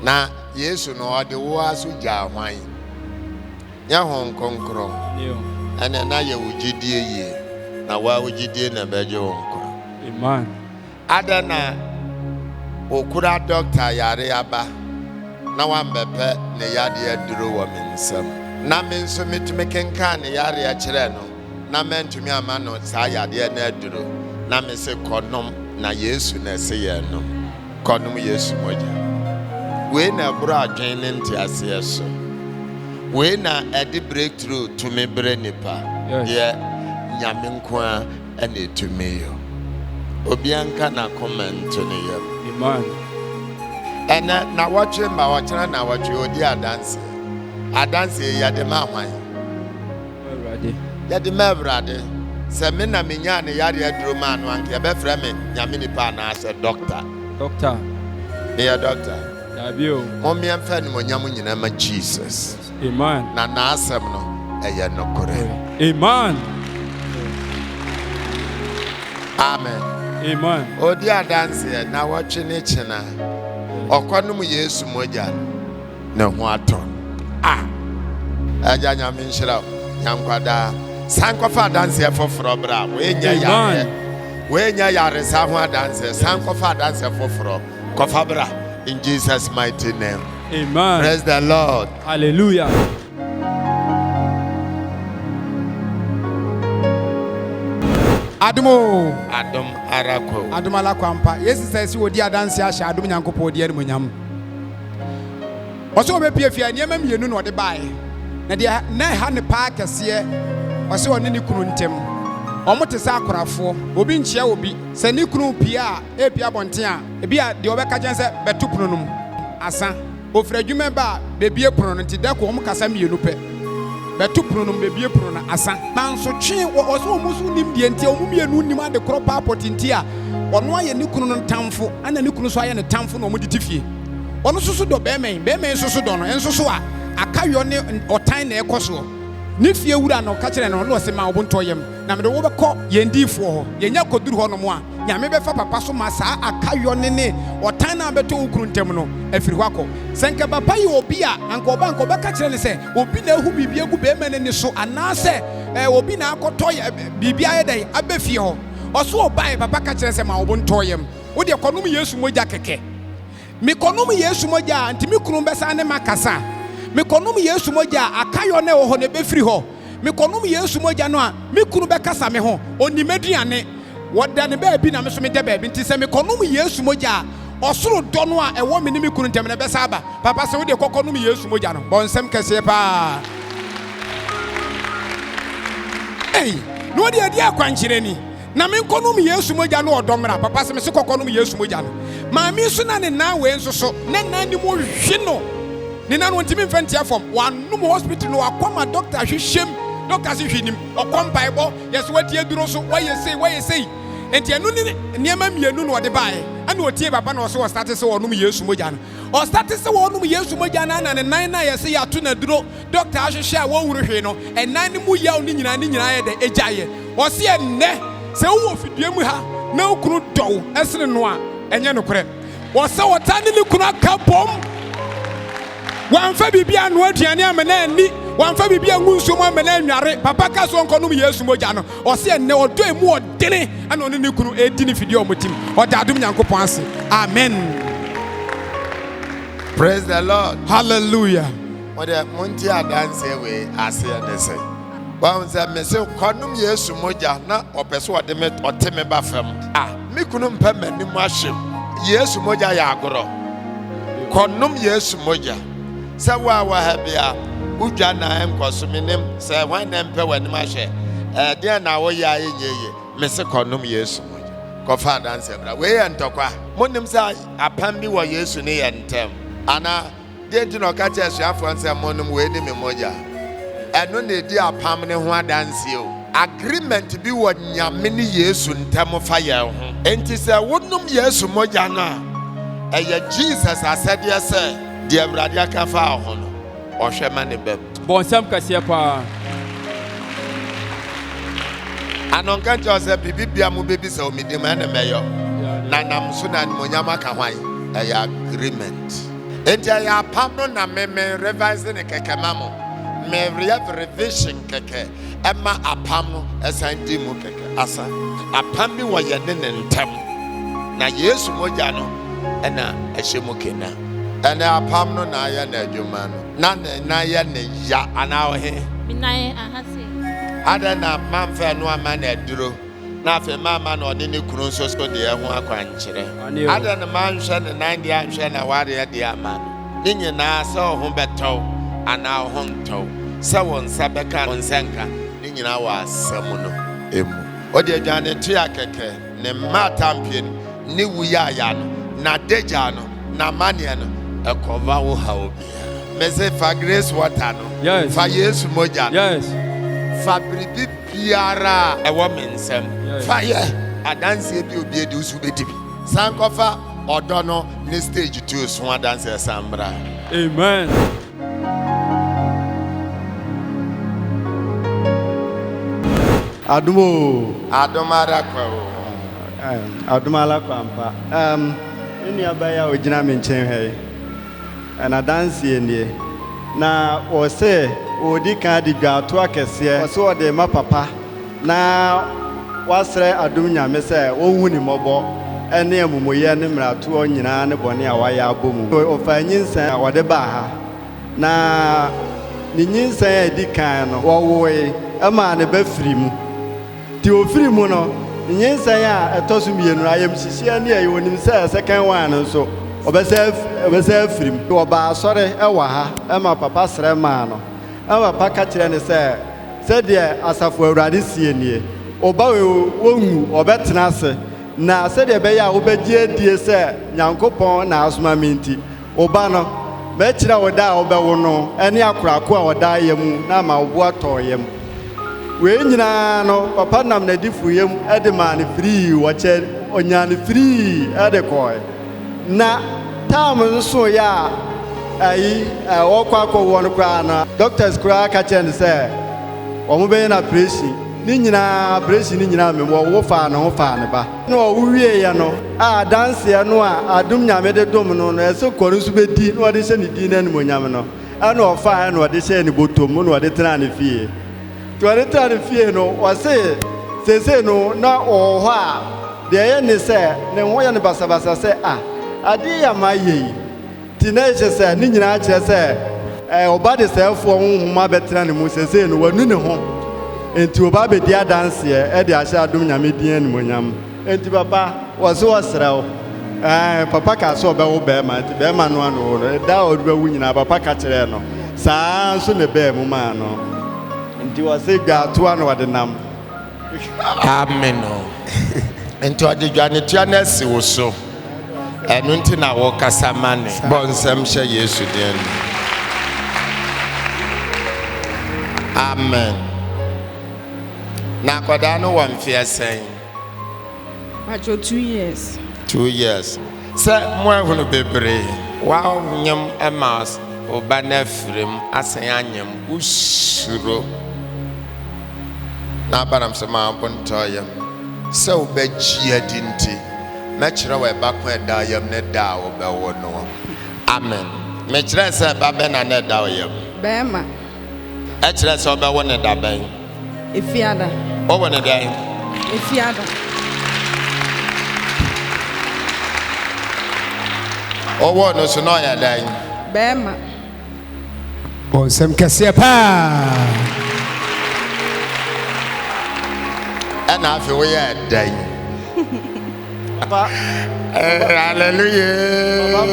Speaker 2: na Yesu no ode wo aso gya hwan ya hon konkro ene na ye wugidie ye na wa wugidie na beje wonko
Speaker 5: amen
Speaker 2: adana okura doctor yare aba na wambepe ne yade aduro wo mensam na menso metumi kenka ne yare ya kire no na mentumi ama no sa yade na aduro na mese konom na Yesu na se ye no konom Yesu moja we na bra adwen ne ntiase eso we na edi breakthrough to me bre nipa ye nyame nko a na etumi yo obianka na comment ne ye
Speaker 5: man
Speaker 2: ena na watche ma watche na watche odi adanse ya de ma hwan
Speaker 5: already
Speaker 2: ya de ma brade sɛ me na menya ne yare aduro ma no anka yɛbɛfrɛ me nyame nipa anaasɛ doctor meyɛ doctor mommeɛmfa animonyam nyinaa ma Jesus
Speaker 6: Amen.
Speaker 2: na n'asɛm no ɛyɛ nokorɛ
Speaker 6: Amen.
Speaker 2: amen
Speaker 6: Amen.
Speaker 2: odi adanseɛ na wɔtwe ne kyena ɔkɔnom Yesu mogya ne ho atɔ agya nyame nhyira wo nyankwadaa san kɔfa adanseɛ foforɔ bra woenya yaresa ho adanseɛ san kɔfa adanseɛ foforɔ kɔfa bra in Jesus mighty name.
Speaker 6: Amen.
Speaker 2: Praise the Lord.
Speaker 6: Hallelujah.
Speaker 1: Adom
Speaker 2: arako.
Speaker 1: Adom alakwampa. Yesu says you odi adanse ahye adom nyankopɔ odi animonyam. Ɔsɛ obepie fia nneɛma mmienu na ɔde bae. Na de na ha ne pa kɛseɛ. Ɔsɛ ɔne ne kunu ntem. Ɔmo te sɛ akorafo. Obi nkyia obi. Sɛ ne kunu pia a pia bonten a ebi a de ɔbɛka kyɛn sɛ betu kunu num. Asa. Ofra dwuma ba bebie pono no nti da ko ɔmo kasa mmienu pɛ. Betu pono num bebie pono na asa. Nanso twe ɔsɛ ɔmo so nim die nti ɔmo mmienu nim ade koro pa potinti a ɔno ayɛ ne kunu no tamfo ana ne kunu so ayɛ ne tamfo na ɔmo didi fie. Ɔno soso dɔ bɛmɛn soso dɔ no enso so a akayɔ ne ɔtan na ɛkɔ so. Ne fie wura na ɔka kyerɛ no ɔno ɔsɛ ma ɔbɔntɔ yam na mede wo bɛkɔ yɛndifoɔ hɔ yɛnya koduru hɔ no mu a nyame bɛfa papa so ma saa akayɔ ne ɔtan na bɛtɔ wo kunu ntam no afiri hɔ akɔ sɛ nka papa yɛ obi a anka ɔbɛka kyerɛ ne sɛ obi na ehu biribi egu bɛrima ne ni so anaasɛ obi na akɔtɔ biribi ayɛ dɛ abɛ fie hɔ ɔso ɔbae papa ka kyerɛ sɛ ma ɔbɔntɔ yam wo de kɔnum Yesu mogya kɛkɛ me kɔnum Yesu mogya ntimi kunu bɛsa ne makasa me kɔnum Yesu mogya akayɔ ne wɔ hɔ ne bɛfiri hɔ me kɔnum Yesu mogya no a me kunu bɛkasa me ho onimaduane wɔda ne baabi na me so me da baabi nti sɛ me kɔnum Yesu mogya ɔsoro dɔ no a ɛwɔ me ne me kunu ntam ne bɛsa aba papa sɛ wo de kɔkɔnum Yesu mogya no bɔ nsɛm kɛseɛ paa no wo de adi akwankyerɛ ni na me kɔnum Yesu mogya no ɔdɔmra papa sɛ me se kɔkɔnum Yesu mogya no maame so na ne nan wei nso so ne nan ni mo hwe no ne nan no ntimi mfa ntia fam wanum hospital no akɔma doctor hwehwem doctor se hwenim ɔkɔ mpaebɔ yɛsɛ watie duro so wɔyɛ sei enti ɛno ne nneɛma mmienu no ɔde bae ana ɔtie baba na ɔsɛ ɔstarte sɛ wɔnom Yesu mogya no ɔstarte sɛ wɔnom Yesu mogya no ana ne nan na yɛsɛ yɛato na duro doctor ahwehwɛ a wɔwuru hwee no ɛnan ne mu yaw ne nyinaa yɛ dɛ ɛgyaeɛ ɔse ɛnnɛ sɛ wowɔ fidua mu ha na wo kunu dɔw ɛsene no a ɛnyɛ nokorɛ wɔsɛ wɔta ne kunu aka bom wɔamfa biribi ano aduane ama na ani wɔamfa biribi angu nsuom ama na anware papa ka so nkɔnom Yesu mogya no ɔse ɛnnɛ ɔdɔ emu ɔdene ana ɔne ne kunu ɛdi ne fidua ɔmotim ɔde adom Nyankopɔn ase amen.
Speaker 2: Praise the Lord.
Speaker 1: Hallelujah.
Speaker 2: Wɔde monti adanseɛ wei aseɛ ne sɛ wɔn sɛ me se kɔnom Yesu mogya na ɔpɛ so ɔde me ɔte me ba fam me kunu mpɛ m'anim ahyem Yesu mogya yɛ agorɔ kɔnom Yesu mogya sɛ wo a wɔ ha bia wodwa na ɛnkɔ so menim sɛ wɔn na mpɛ w'anim ahyɛ deɛ na woyɛ a ɛnyɛ yie me se kɔnom Yesu mogya kɔfa adanseɛ bra wei yɛ ntɔkwa monim sɛ apam bi wɔ Yesu ne yɛ ntɛm ana deɛ nti na ɔka kyerɛ asuafoɔ nsɛ monom wei ne me mogya ɛno na ɛdi apam ne ho adanseɛ o agreement bi wɔ nyame ne Yesu ntam fa yɛn ho enti sɛ wonom Yesu mogya no a ɛyɛ Jesus asɛdeɛ sɛ deɛ Awurade aka fa ho no ɔhwɛ ma ne bɛm
Speaker 6: Bɔ nsɛm kɛseɛ paa.
Speaker 2: anɔnka kyerɛ sɛ bibibia mu bɛbi sɛ omidim ɛne mɛyɔ na nam so na animonyam aka hwan ɛyɛ agreement enti ɛyɛ apam no na me revise ne kɛkɛ ma mo me revision kɛkɛ ɛma apam no ɛsan di mu kɛkɛ asa apam bi wɔ yɛ ne ntam na Yesu mogya no ɛna ɛhyɛ mu kena ɛne apam no na ayɛ na adwuma no na yɛ ne ya anaa ɔhe
Speaker 7: Minaye ahase.
Speaker 2: ada na mamfa no ama na aduro na afei mama na ɔne ne kunu nso so de ɛho akwankyerɛ ada na manhwɛ ne nan de anhwɛ na ware de ama no ne nyinaa sɛ ɔho bɛtɔw anaa ɔho ntɔw sɛ wɔn nsa bɛka wɔn nsa nka ne nyinaa wɔ asɛm no emu ɔde adwane to ya kɛkɛ ne mma atampie no ne wuya aya no na dagya no na maneɛ no ɛkɔva wo ha obiara mese fa grace water no
Speaker 6: Yes.
Speaker 2: fa Yesu mogya no
Speaker 6: Yes.
Speaker 2: Fabribi biara ewo mensem. Fire. Adanse bi obi edi usu betibi. Sankofa odono ne stage 2 so adanse sambra.
Speaker 6: Amen.
Speaker 4: Adumo.
Speaker 2: Adomara kwa.
Speaker 4: Adumala kwampa. Ini abaya ojina me nchen he. Na dance nie. Na o se odi kan di gwato akese. O se o de ma papa. Na wasre adum nyame se ohu ni mobo. Ene amumoye ne mrato onyina ne bone a waya abomu. O fa nyinsan a wode ba ha. Na ni nyinsan edi kan no wo woe ama ne ba firi mu. Ti ofiri mu no nyinsan a etosu mienu ayem hihia ne ayi wonim se second one nso obese firi mu. Oba asore ewa ha ama papa sre ma no. Ama papa ka kire ne se de asafo awurade sie nie. Oba wongu obetena ase. Na se de be ya obegye die se Nyankopon na asoma minti. Oba no be kire woda obewo no ene akorako a woda yem na ma obo atoyem. We nyina no papa nam na difu yem edman free wache onyan free edekoi na tam so ya ayi okwakwo won kwa na doctors kura ka chen say omo be na pressure ni nyina pressure ni nyina me wo fa na ho fa ne ba no wo wie ya no a dance ya no a adum nyame de dom no no eso koru su be di no de se ni di na ni mo nyame no ana o fa na o de se ni botom no o de tena ne fie Tuareta ne fie no wase sese no na o ho a de ye ne se ne ho ya ne basabasa se ade ya maye ti na je se ni nyina kire se oba de se fo honhoma betena ne mu sese no wanu ne ho enti oba be dia dance e de ahia adom nyame din ne monyam enti papa wase wasrawo papa ka so be wo be ma ti be ma no ano da o be wu nyina papa ka kire no saa so ne be mu ma no Nti wase gatu anu wadenam.
Speaker 2: Amen. Nti wadijwa ne tua na si wo so. Enu nti na wo kasa mane. Bonsem hye Yesu den. Amen. Na kwada no wan fie sen.
Speaker 3: Macho 2 years.
Speaker 2: 2 years. Sa mo ahunu bebre. Wa nyam emas oba na frem asen anyam usuro. Na baram se ma bontoyem se obaji adinti me kire we bakwa da yam ne da obawo no amen me kire se ba be na ne da yam
Speaker 3: Be ma
Speaker 2: e kire se obawo ne da ben
Speaker 3: Efiada.
Speaker 2: o wona da
Speaker 3: Efiada.
Speaker 2: o wo no so no ya da
Speaker 3: Be ma
Speaker 1: Bonsem kese pa.
Speaker 2: na afi we ya dan hallelujah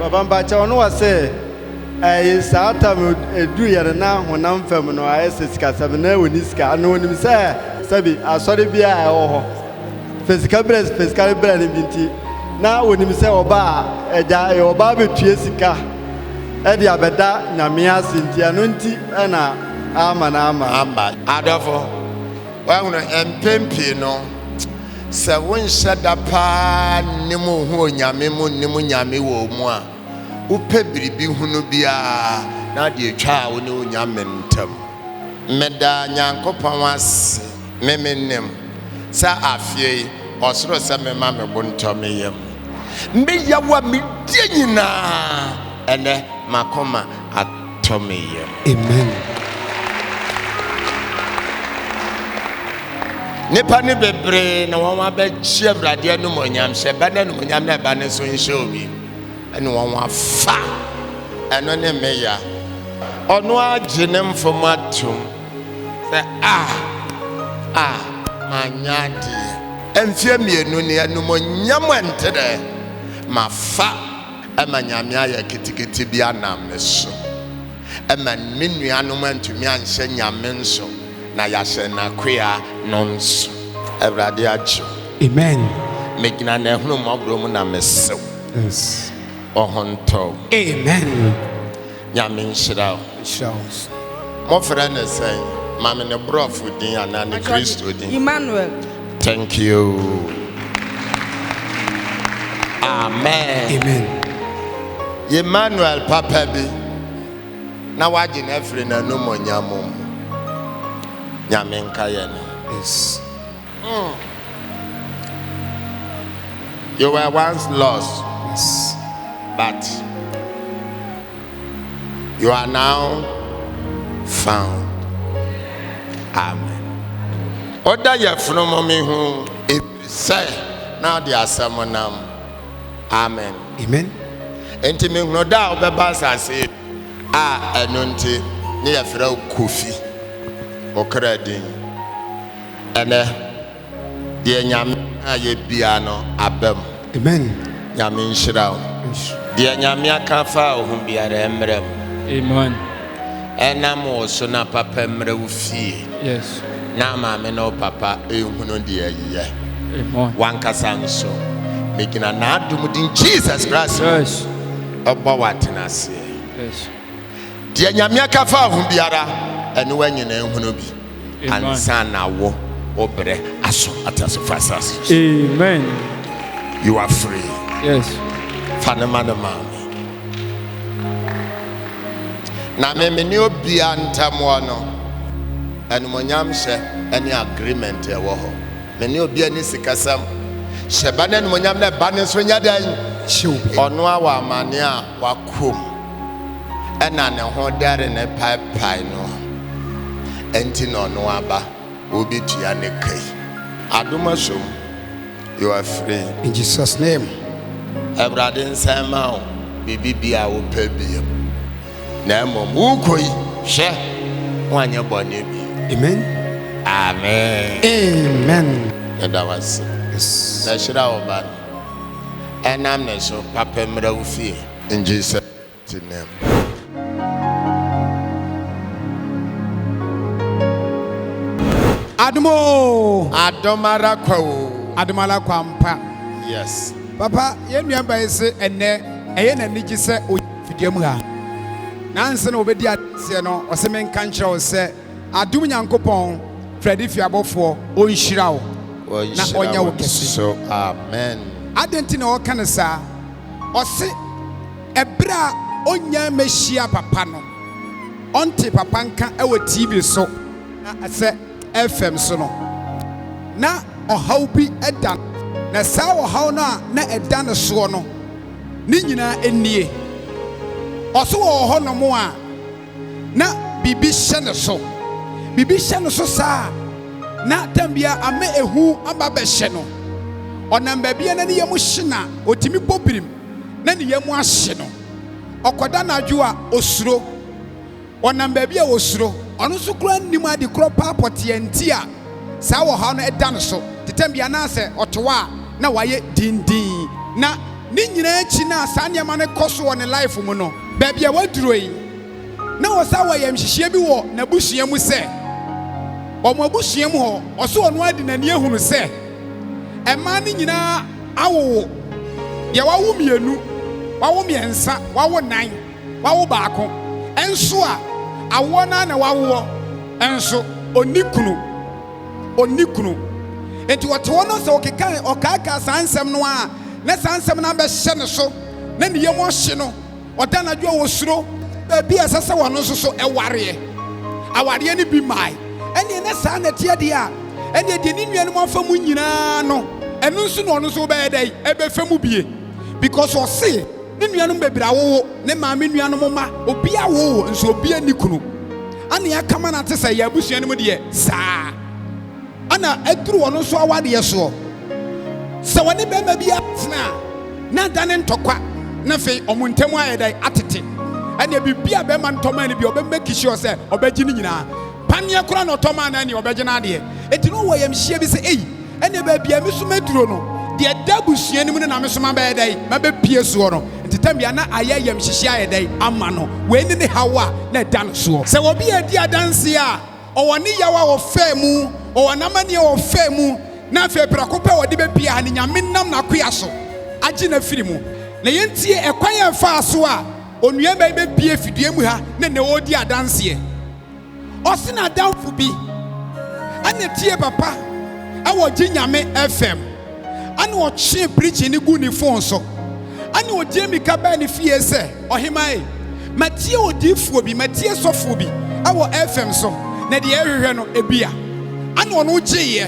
Speaker 4: Baba mbacha ono wase saata edu yere na honam fam no ayesika sabe na woni sika no onim se sabi asore bia ho physical breast ni binti na onim se oba eja oba betue sika e dia beda nyame asinti ano nti na ama
Speaker 2: adofo wahunu empempi no se wonhye da pa nimu hu nyame mu nimu nyame wo mu a upe biribi hunu bia na de twa wo ne nyame ntam meda Nyankopon was memenem sa afie osoro se mema me bontom yem mbeya wa medie nyina ene makoma atomeyem.
Speaker 1: Amen.
Speaker 2: Nipa ni bebre na won wa ba chi Awurade anu monyam hye ba na anu monyam na ba ne so nhye obi ene won wa fa eno ne meya ono agye ne mfomatum se manyadi emfie mienu ne anu monyam entere ma fa amanyame aya kitikiti bi anam ne so eman menu anu mantumi anhye nyame nso na yashe na kwea nonso Awurade ajo.
Speaker 1: Amen.
Speaker 2: Megina na ehunu mobro mu na mesew.
Speaker 1: Yes.
Speaker 2: Ohonto.
Speaker 1: Amen.
Speaker 2: Nyame nhyira.
Speaker 1: Shows.
Speaker 2: Mo frɛ ne sɛn. Mama ne brofu din anani Christo din.
Speaker 3: Emmanuel.
Speaker 2: Thank you. Amen.
Speaker 1: Amen.
Speaker 2: Emmanuel papa bi. Na waji na free na no monyamom. Nyame nka ye no.
Speaker 1: Yes.
Speaker 2: You were once lost,
Speaker 1: Yes.
Speaker 2: but you are now found. Amen. Oda ye from me who say now the asamonam. Amen.
Speaker 1: Amen.
Speaker 2: Enti me no da obeba sase eno nti ne ye frɛ Kofi okradin ene de nyame aye bia no abam.
Speaker 1: Amen.
Speaker 2: Nyame nhyira wo de nyame aka fa wo ho biara emrem.
Speaker 6: Amen.
Speaker 2: Enam wo so na papa mra wo fie
Speaker 6: Yes.
Speaker 2: na maame no papa ehunu de ayiye
Speaker 6: Amen.
Speaker 2: wankasa nso megina na adum din Jesus Christ
Speaker 6: Yes.
Speaker 2: obo watenase
Speaker 6: Yes.
Speaker 2: de nyame aka fa ho biara ene wanyina ehunu bi
Speaker 6: Amen.
Speaker 2: ansa na wo obre aso ataso fasas.
Speaker 6: Amen.
Speaker 2: You are free.
Speaker 6: Yes.
Speaker 2: Fanema no mama na me ni obia ntamo no enumonyam hye ene agreement e wo ho me ni obia ni sikasam hye ba na enumonyam na ba ne so nya dan ono awa amane a wakom ena ne ho dare ne pai no enti no ono aba obi tua ne kai adomasom. You are free
Speaker 1: In Jesus' name.
Speaker 2: Ebrade nsema o bibi bia wo pebiem na mom ukoi hye wanye bone bi.
Speaker 1: Amen.
Speaker 2: Amen.
Speaker 1: Amen.
Speaker 2: Eda was
Speaker 1: Yes.
Speaker 2: na shira oba enam ne so papa mra wo fie in Jesus name.
Speaker 1: Admo.
Speaker 2: Adomara kwa.
Speaker 1: Admala kwampa.
Speaker 2: Yes.
Speaker 1: Papa, ye nua ba ese enne eye na nigi se ofidiam ha. Nanse na obedi ase no ose men kan kire wo se adum nyankopon Fredi fiabofo onhyira wo. Na onya wo kese.
Speaker 2: So amen.
Speaker 1: Adenti na o kan sa ose ebra onya mehia papa no. Onte papa nka e wo TV so na se FM so no. Na ohaw bi edan na saa ohaw na edan so no ni nyina enie oso wo no mo a na bibi hye ne so saa na tambia ame ehu aba be hye no onam ba bia na ne yemu hye na otimi popirim na ne yemu ahye no okoda na adwo a osuro onam ba bia osuro ono so kura nim ade kro paapote anti a saa ohaw no edan so tetambia na se otowa na waye dindin na ni nyina echi na asane ma ne koso won life mu no ba bia waduro yi na wosa wayam hihie bi wo na busua mu se omo abusua mu ho oso ono adi na ne ehunu se ema ni nyina awo ye wawo mienu wawo miensa wawo nan wawo baako enso a awo na wawo enso onikunu enti wote no se okaka sansem no a na sansem na be hye ne so na ne yemu hye no oda na dwo wosuro bi asase wono so aware ni bi mai ene na sa na tie de a ene de ni nuanu afa mu nyina no enu nso no no so be dai ebe fa mu bie because o se ni nuanu bebira wo ne maame nuanu ma obi awo nso obi ani kunu ane akama na tese ya abusua no mu de saa ana eduru wono so awade yeso se woni be ma bia tena na dane ntokwa na fe omuntemu ayedai atete ane bibia be ma ntoma ni bi obemeki sure se obeji ni nyina panie kura no toma na ni obeji na de eti no woyam hie bi se ei ane ba bia mi so maduro no de dabusua ni mu na me so ma be dai ma be pie so no ntitambia na ayayam hihia ayedai ama no we ni hawa na dan so se wo bia di adanse a owoni yawa wo fa mu owanamani wo fa mu na fe prakopa wo de be bia ni nyame nam na koya so agi na firi mu na yentie ekwan ya fa so a onua be bie fidue mu ha na ne wo di adanse Osina down for be. And the tea papa. I was Jinyame FM. And what she preaching the good phone so. And what Jamie Cabani fear say, or him I. Matthew Difobi, Matthew Sofobi. Our FM so. Na the area no ebia. And one OJ.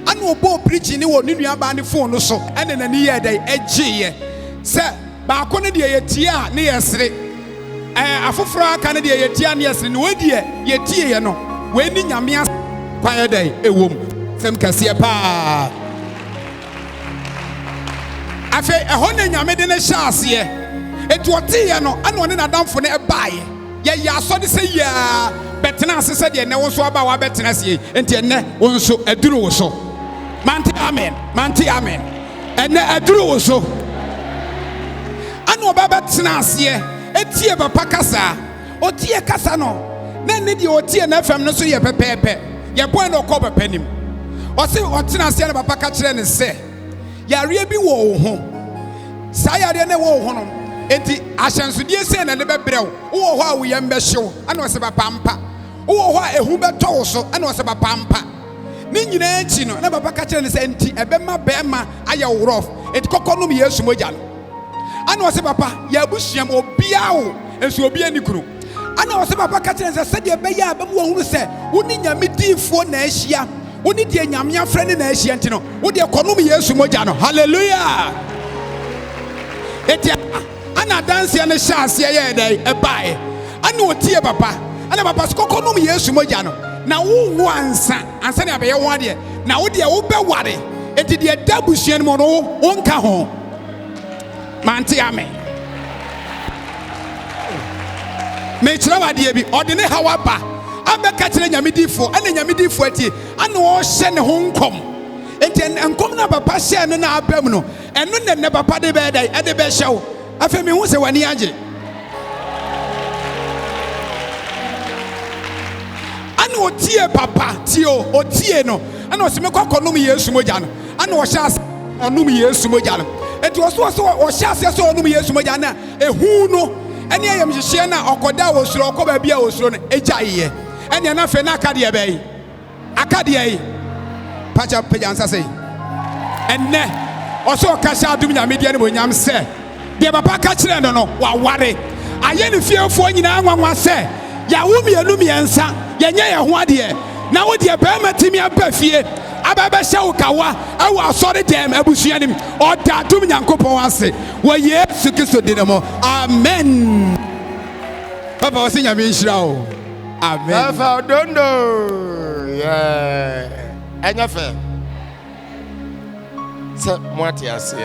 Speaker 1: And what Bo preaching the one new abandoned phone so. And then a near day edgy. Sir, Bakone de Tia near Sri. Afufra Canada Tia near Sri. No idea, ye tea no. When in Yamia Choir Day, a woman. Some Cassia Pa. I say a honey Yamedin a chance here. It was tea no, and one in a dump for a buy. Ya saw the say, ya. Bettina said, ya no one saw about Bettina, and Tiene one so a drew so. Manti Amen, and a drew so. Ano baba tenase etie papa kasa otie kasa no na ne de otie na fam no so ye pepepe ye boy no ko bepanim o se otenase na papa ka kire ne se yare bi wo ho sa yare ne wo ho no enti ahyansodie se na ne bebrew wo ho a wo yem be hyew ana o se papa mpa wo ho a ehu beto wo so ana o se papa mpa ni nyina enchi no na papa ka kire ne se enti ebema bema aye wo rof enti kokonum Yesu mogya no ana wose papa ya busuam obia wo enso obia ni kunu ana wose papa ka kire se de be ya abam wo hunu se woni nyame difo na ahia woni de nyame afre ne na ahia enti no wo de konum Yesu mogya no hallelujah etia ana dance ya ne chance ya ye dai e bae ana otie papa ana papa konum Yesu mogya no na wo wo ansa na be ye wo de na wo de wo be ware enti de da busuam mo no wo nka ho Manti Amen. Me chirawa de bi odene hawaba abeka kire nyamedifo ene nyamedifo ati ane wo hye ne ho nkom enti enkom na papa hye no na abam no eno ne papa de be dai ede be hyew afa me hu se wani age ane otie papa tio otie no ane o se me kokonum Yesu mogya no ane o hye as onum Yesu mogya no enti o hye as so onum Yesu mogya na ehu no ene ayam hye na okoda wo suro okoba bia wo suro no ejaye ene na fe na akade be yi akade yi pacha pejansa sei enne o so kasha adum nya media ne bonyam se de papa ka kire no wa ware aye ne fiefo nyina anwanwa se ya wo mienu miensa yenye ye ho ade na wo de ba matimi abafie ababa hyew kawa awu asore dem abusuanim o da dum nyankopon ase wo Yesu Kristo de mo amen papa wo sinya me nhyira o amen papa dondo
Speaker 2: yeah enyafe se moati ase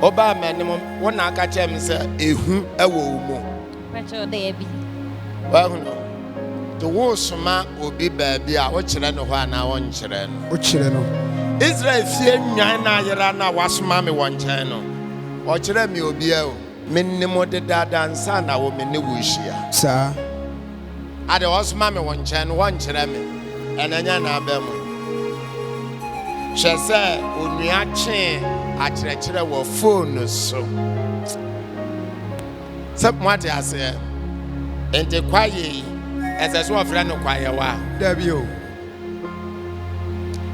Speaker 2: oba manim wona aka chem se ehu ewo umo
Speaker 7: pacho de bi
Speaker 2: wa huno to wo soma obi baabi a wo kire no ho ana wo nkire no
Speaker 1: o kire no
Speaker 2: Israel fie nwan na yera na wasoma me won kyen no o kire me obi a o mennim de dadansa na wo me ne wo hia
Speaker 1: sa
Speaker 2: ade wasoma me won kyen no won kire me enanya na abam hwese onua kyen akire wo phone so sep mwate ase ente kwaye ese so ofre no kwaye wa
Speaker 1: dabi o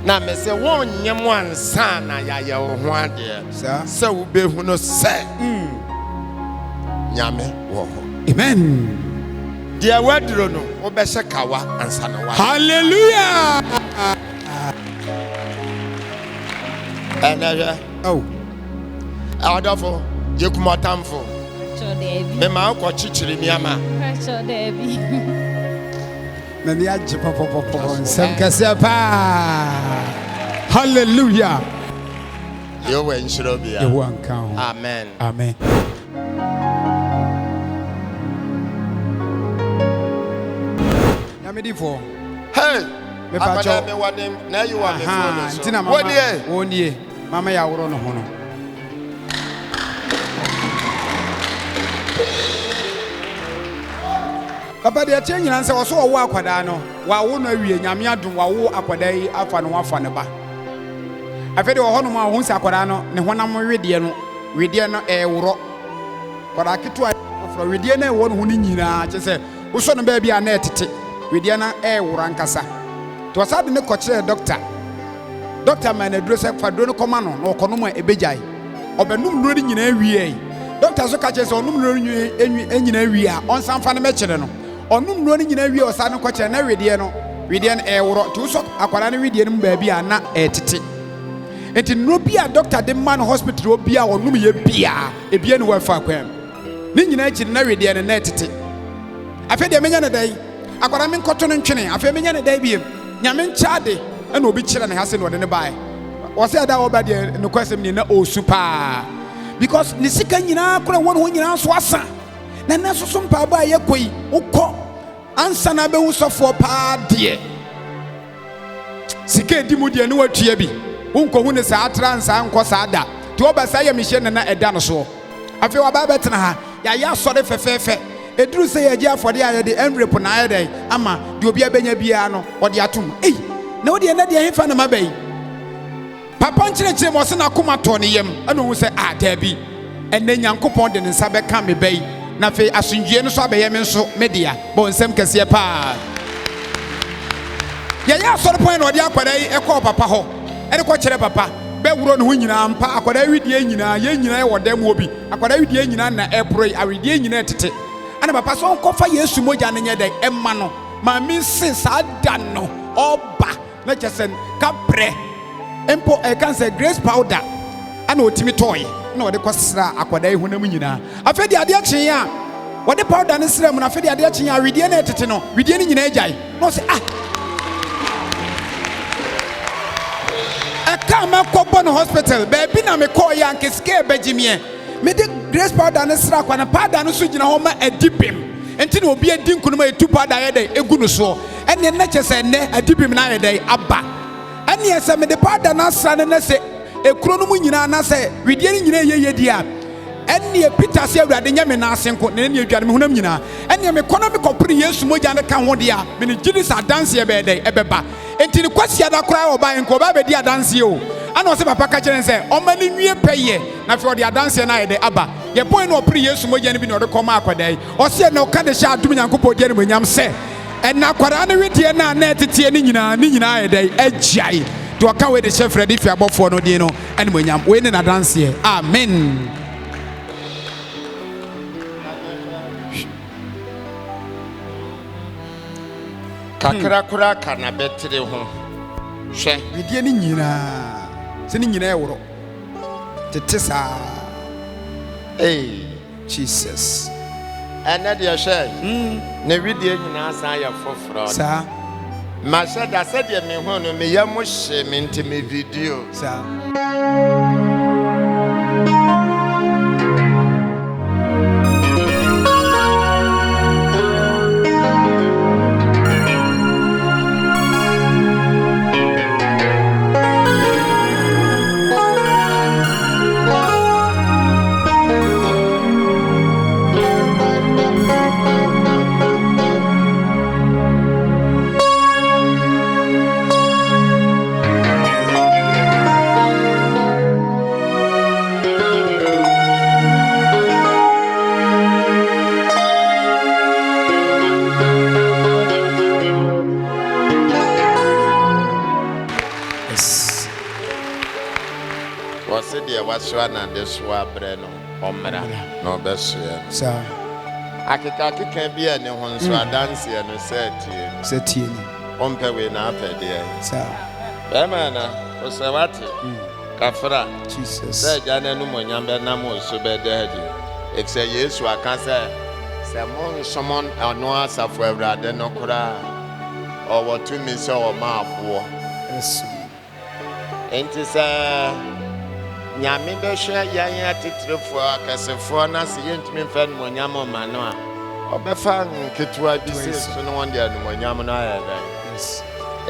Speaker 2: na me se won nyem ansa na ya ye wo ho ade
Speaker 1: sa
Speaker 2: se wo be hu no se nyame wo ho
Speaker 1: amen
Speaker 2: de wadro no wo be hye kawa ansa na wa
Speaker 1: hallelujah
Speaker 2: enaja
Speaker 1: oh
Speaker 2: adofo je kumatamfo
Speaker 7: pacho de bi
Speaker 2: me ma ko chichiri mi ama
Speaker 7: pacho de bi
Speaker 1: na ni age popopopo nsem kase pa hallelujah
Speaker 2: yo we nshiro bia
Speaker 1: yehu anka ho
Speaker 2: amen
Speaker 1: amen yamedifo
Speaker 2: hey
Speaker 1: me pacho
Speaker 2: me wadem na you wa me phone so
Speaker 1: ntina mama wonnie mama ya woro no ho no papa de atie nyina nse wo so wo akwada no wa wo no awie nyame adom wa wo akwada yi afa no wafa ne ba afede wo hono ma wo nsi akwada no ne honam wedie no woro kwada ketu afro wedie na wo no ho ni nyina che se wo so no ba bia na etete wedeɛ na ɛwora nkasa to wasa de ne kɔkyerɛ doctor man aduro sɛ fa duro no kɔma no na ɔkɔnom a ɛbɛgyae ɔbɛnum duro no nyinaa wie doctor so ka kyerɛ sɛ ɔnum duro no nyinaa wie a ɔnsan fa no mɛkyerɛ no ɔnum duro no nyinaa wie ɔsa no kɔkyerɛ na wedeɛ no ɛworo to so akwara no wedeɛ no mu baabi a na ɛtete enti nnuro bi a doctor de ma no hospital obi a ɔnum yɛ bia ebie no wafa kwam ne nyinaa akyi na wedeɛ no na ɛtete afei deɛ menya ne dai akwara me nkɔto no ntwene afei menya ne dai biem nyame nkyade ɛna obi kyerɛ ne ha sɛ no ɔde ne bae wɔsɛ da wɔba deɛ no kwasɛm ni na ɔsu paa because ne sika nyinaa kora wɔn ho nyinaa so asa na na so mpaaba a yɛkɔ yi wokɔ ansa na bɛhu sɔfoɔ paa deɛ sika edi mu deɛ ne watua bi wonkɔhu ne saa atra nsa nkɔ saa da nti wɔba saa yɛ mehyɛ ne na ɛda no soɔ afei wɔba bɛtena ha yɛayɛ asɔre fɛfɛɛfɛ ɛduru sɛ yɛgye afɔde a yɛde envelope na ayɛ dɛn ama deɛ obi abɛnya biara no wɔde atom na wodeɛ na deɛ hefa no ma bɛyi papa nkyerɛkyerɛ mu ɔse n'akoma tɔ ne yam ɛna ɔhu sɛ daabi ɛnɛ nyankopɔn de ne nsa bɛka me bɛyi na afei asomdwie no so abɛyɛ me nso me dea bɔ nsɛm kɛseɛ paa yɛyɛ asɔre pɔn na ɔde akwadaa yi ɛkɔɔ papa hɔ ɛde kɔkyerɛ papa bɛwuro ne ho nyinaa mpa akwadaa widie nyinaa yɛn nyinaa wɔ dɛm wɔ bi akwadaa widie nyinaa na ɛporo awidie nyinaa tete ana papa sɛ ɔnkɔfa Yesu mogya no nyɛ dɛn ɛma no maame se saa da no ɔba na kyɛ sɛ kabrɛ mpo ɛka sɛ grace powder ana ɔtumi tɔɔyɛ na ɔde kɔsra akwadaa yi honam nyinaa afei deɛ adeɛ kyee a wɔde powder no srɛ mu na afei deɛ adeɛ kyee a widie no ɛtete no widie no nyinaa agyae na ɔsɛ ɛka mɛkɔbɔ no hospital baabi na mekɔɔ yɛ anke sika ɛbɛgye meɛ mede grace powder no srɛ akwa na powder no so gyina hɔ ma adibim enti na obi adi nkonum a ɛtu powder yɛ dɛn ɛgu no soɔ ɛneɛ nɛ kyɛ sɛ nnɛ adibim no ayɛ dɛn aba ɛneɛ sɛ mede powder no asra no na sɛ ɛkuro no mu nyinaa na sɛ widie no nyinaa yɛyɛ di a ɛneɛ Peter sɛ Awurade nyɛ me naase nko na ɛneɛ adwane me honam nyinaa ɛneɛ mekɔ na mekɔpere Yesu mogya no ka ho deɛ a mene gye ne sɛ adanseɛ bɛyɛ dɛn ɛbɛba enti ne kwasia da koraa ɔbaeɛ nka ɔbaa bɛdi adanseɛ o ana ɔsɛ papa ka kyerɛ sɛ ɔma no nwie pɛyɛ na afei ɔde adanseɛ no ayɛ dɛn aba yɛpɔn na ɔpere Yesu mogya no bi na ɔde kɔma akwadaa yi ɔsɛ na ɔka de hyɛ adom Nyankopɔn deɛ no monyam sɛ ɛna akwadaa no wedeɛ no a na ɛteteɛ ne nyinaa ayɛ dɛn agyae to ɔka wei de hyɛ frɛde fi abɔfoɔ no din no ɛne monyam wei ne nadanseɛ amen
Speaker 2: kakra kora ka na bɛtere ho hwɛ
Speaker 1: wedeɛ no nyinaa sɛ ne nyinaa ɛworɔ tete saa Jesus
Speaker 2: ɛnɛ deɛ hwɛ ne widie nyinaa san yɛ foforɔ
Speaker 1: saa
Speaker 2: mahyɛ da sɛdeɛ mehu no meyɛ mo hye me nti me video
Speaker 1: saa
Speaker 2: wasua na de soa brɛ no ɔmmra na ɔbɛsoɛ
Speaker 1: saa
Speaker 2: akeka bi a ne ho nso adanseɛ no sɛ tie
Speaker 1: ni
Speaker 2: ɔmpɛ wei na apɛdeɛ
Speaker 1: saa
Speaker 2: bɛrima na ɔsɛ wate kafra
Speaker 1: Jesus
Speaker 2: sɛ agya no anom onyam bɛnam wo so bɛda adi ɛfisɛ Yesu aka sɛ monsom ɔno asafo Awurade no koraa ɔwɔ tumi sɛ ɔma aboɔ enti sɛ nyame bɛhwɛ yɛn ateterefoɔ akɛsefoɔ na sɛ yɛntumi mfa nomonyam ɔma no a ɔbɛfa nketewa bi sɛ so no wɔn de nomonyam no ayɛ dɛn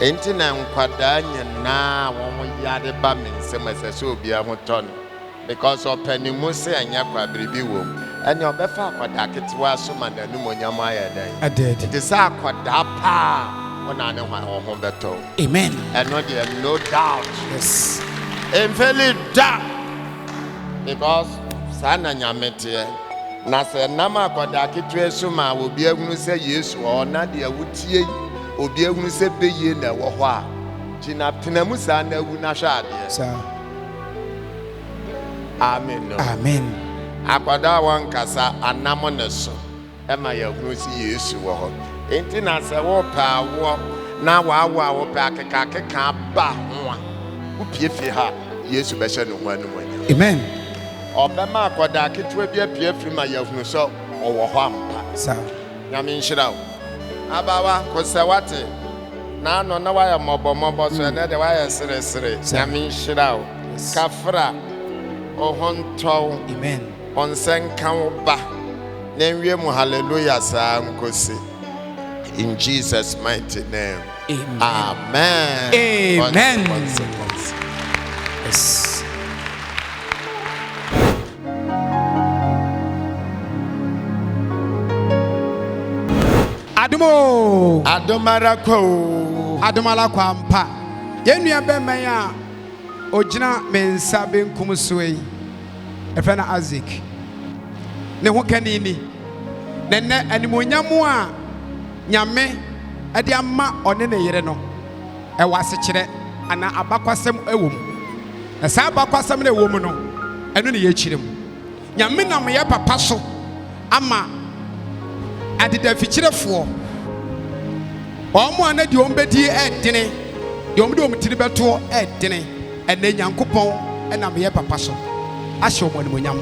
Speaker 2: enti na nkwadaa nyinaa wɔn yare ba me nsɛm ɛsɛ sɛ obiara ho tɔ no because ɔpɛ ne mu sɛ ɛnyɛ kwabiribi wɔ mu ɛne ɔbɛfa akwadaa ketewa so ma nomonyam ayɛ dɛn nti sɛ akwadaa paa wɔna ne ho bɛtɔ
Speaker 1: amen
Speaker 2: ɛno deɛ no doubt
Speaker 1: yes
Speaker 2: emfeli da because saa na nyame teɛ na sɛ nam akwadaa ketewa so ma obi ahunu sɛ Yesu ɔna deɛ wotie obi ehunu se beye na wo ho a gina tenamu sa na wu na hwa ade
Speaker 1: Sir.
Speaker 2: amen no.
Speaker 1: Amen.
Speaker 2: Akwada wan kasa anamo ne so ema ya hunu si Yesu wo ho enti na se wo pa wo na wa wo pa akeka ba ho a wo piefie ha Yesu be hye no ho anu wanya.
Speaker 1: Amen.
Speaker 2: Obema akwada ketwe bia piefie ma ya hunu so owo ho ampa.
Speaker 1: Sir.
Speaker 2: Nyame nhyira wo abawa kosewate na no na waya mobo so na de waya sere nyame nhyira wo kafra ohontow
Speaker 1: Amen.
Speaker 2: onsenka wo ba na nwie mu hallelujah sa nkosi in Jesus mighty name.
Speaker 1: Amen.
Speaker 2: Amen.
Speaker 1: Amen. Yes. Adumo.
Speaker 2: Adomara ko.
Speaker 1: Adomala kwa mpa. Yenua bɛmɛn a ogyina me nsa benkum so yi. Ɛfɛ na Isaac. Ne ho kanini. Nenne animonyamu a nyame ɛde ama ɔne ne yere no. Ɛwɔ asekyerɛ ana abakwasɛm ɛwɔ mu. Na saa abakwasɛm na ɛwɔ mu no, ɛno ne yɛkyerɛ mu. Nyame nam yɛ papa so ama adedafikyerɛfoɔ ɔmo ana di ombedi ɛdene di omde omtiri beto ɛdene ɛna Nyankopɔn ɛnam yɛ papa so ahyɛ ɔmo animonyam.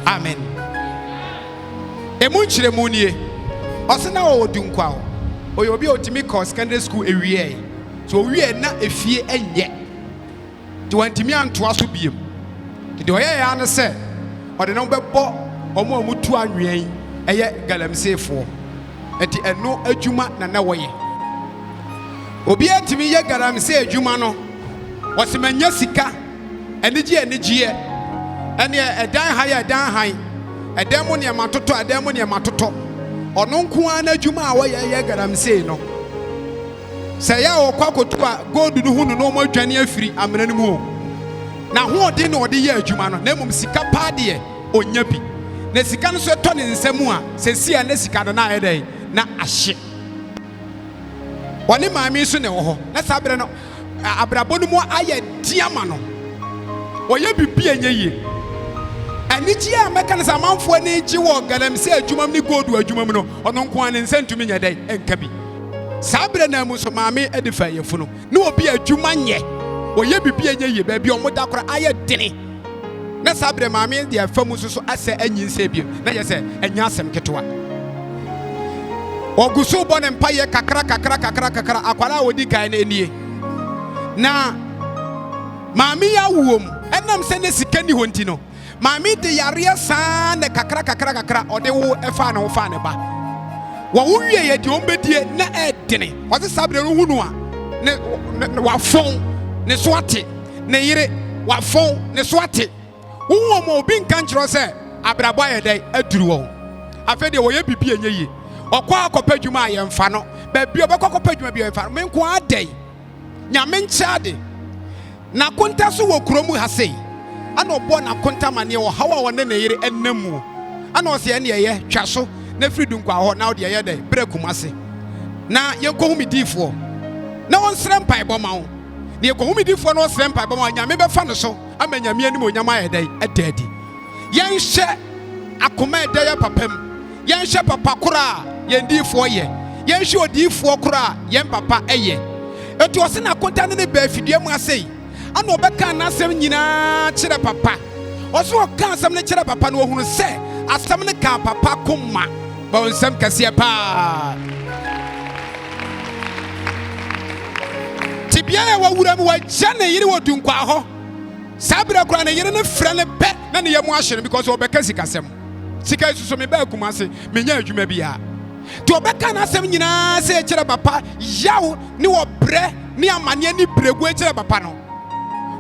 Speaker 1: Amen. Emu nkyerɛmu nie ɔse na ɔwɔ dunkwa ɔyɛ obi a otimi kɔ secondary school ewie so owie na efie ɛnyɛ de wantimi antoa so biem de ɔyɛ ya ne sɛ ɔde no bɛbɔ ɔmo a ɔmo tu anwɛn ɛyɛ galamseefoɔ enti ɛno adwuma na wɔyɛ obi atimi yɛ galamsee adwuma no wɔse manya sika anigye ɛne ɛdan ha yɛ ɛdan han ɛdan mu nneɛma totɔ ɔno nko ara n'adwuma a wɔyɛ yɛ galamsee no sɛ yɛ ɔkɔ akoto a gold no hu no na ɔmo adwane afiri amena no mu o na hoɔden na ɔde yɛ adwuma no na mmom sika paa deɛ ɔnya bi na sika no so ɛtɔ ne nsɛm a sɛsi a na sika no na ayɛ dɛn na ahye wɔne maame so ne wɔ hɔ na saa berɛ no abrabɔ no mu ayɛ diama no ɔyɛ bibi ɛnyɛ yie anigye a mɛka no sɛ amanfoɔ ne gye wɔ galamsey adwuma mu ne gold adwuma mu no ɔno nko a ne nsa ntumi nyɛ dɛn ɛnka bi saa berɛ na mu so maame ɛde fa yɛfu no ne obi adwuma nyɛ ɔyɛ bibi ɛnyɛ yie baabi ɔmo da kora ayɛ dene na saa berɛ maame de afa mu so asɛ anyi nsa bi na yɛ sɛ ɛnya asɛm ketewa ɔguso bɔ ne mpa yɛ kakra akwara a wɔdi kan na enie na maame ya wuom ɛnam sɛ ne sika ni hɔ nti no maame de yareɛ saa ne kakra ɔde wo ɛfa ne ho fa ne ba wɔwo wie yɛ de ɔmbɛdie na ɛdene ɔse saa berɛ no hu no a ne wafɔn ne so ate ne yere wafɔn ne so ate wo ma obi nka nkyerɛ sɛ abrabɔ ayɛ dɛn aduru wɔn afei deɛ wɔyɛ bibi ɛnyɛ yie ɔkɔ akɔpɛ adwuma a yɛmfa no baabi a ɔbɛkɔ akɔpɛ adwuma bi a yɛmfa no menko adɛn nyame nkyɛade nakonta so wɔ kurom ha sei ana ɔbɔ nakonta maneɛ wɔ haw a wɔne ne yere ɛnam mu ana ɔsɛ ɛne ɛyɛ twa so na firi dunkwa hɔ na wode ɛyɛ dɛn berɛ kumase na yɛnkɔhu mediifoɔ na wɔnsrɛ mpaebɔ ma wo na yɛkɔhu mediifoɔ na wɔsrɛ mpaebɔ ma wo nyame bɛfa no so ama nyame anim onyam ayɛ dɛn ɛda adi yɛnhyɛ akoma ɛda yɛ papa mu yɛnhyɛ papa koro a yɛn diifoɔ yɛ yɛnhyɛ odiifoɔ koro a yɛn papa ɛyɛ ɛtu ɔse nakonta ne ne baa afidua mu asei ana ɔbɛka n'asɛm nyinaa kyerɛ papa ɔso ɔka asɛm no kyerɛ papa no ɔhunu sɛ asɛm no ka papa koma ba nsɛm kɛseɛ paa tibia yɛ wɔwura mu wɔagya ne yere wɔ dunkwa hɔ saa berɛ kora ne yere ne frɛ ne pɛ na ne yɛ mu ahye no because ɔbɛka sikasɛm sika isuso me bɛɛ kuma se menya adwuma bia to ɔbɛka n'asɛm nyinaa sɛ kyerɛ papa yaw ne wɔbrɛ ne amanneɛ ne bregu kyerɛ papa no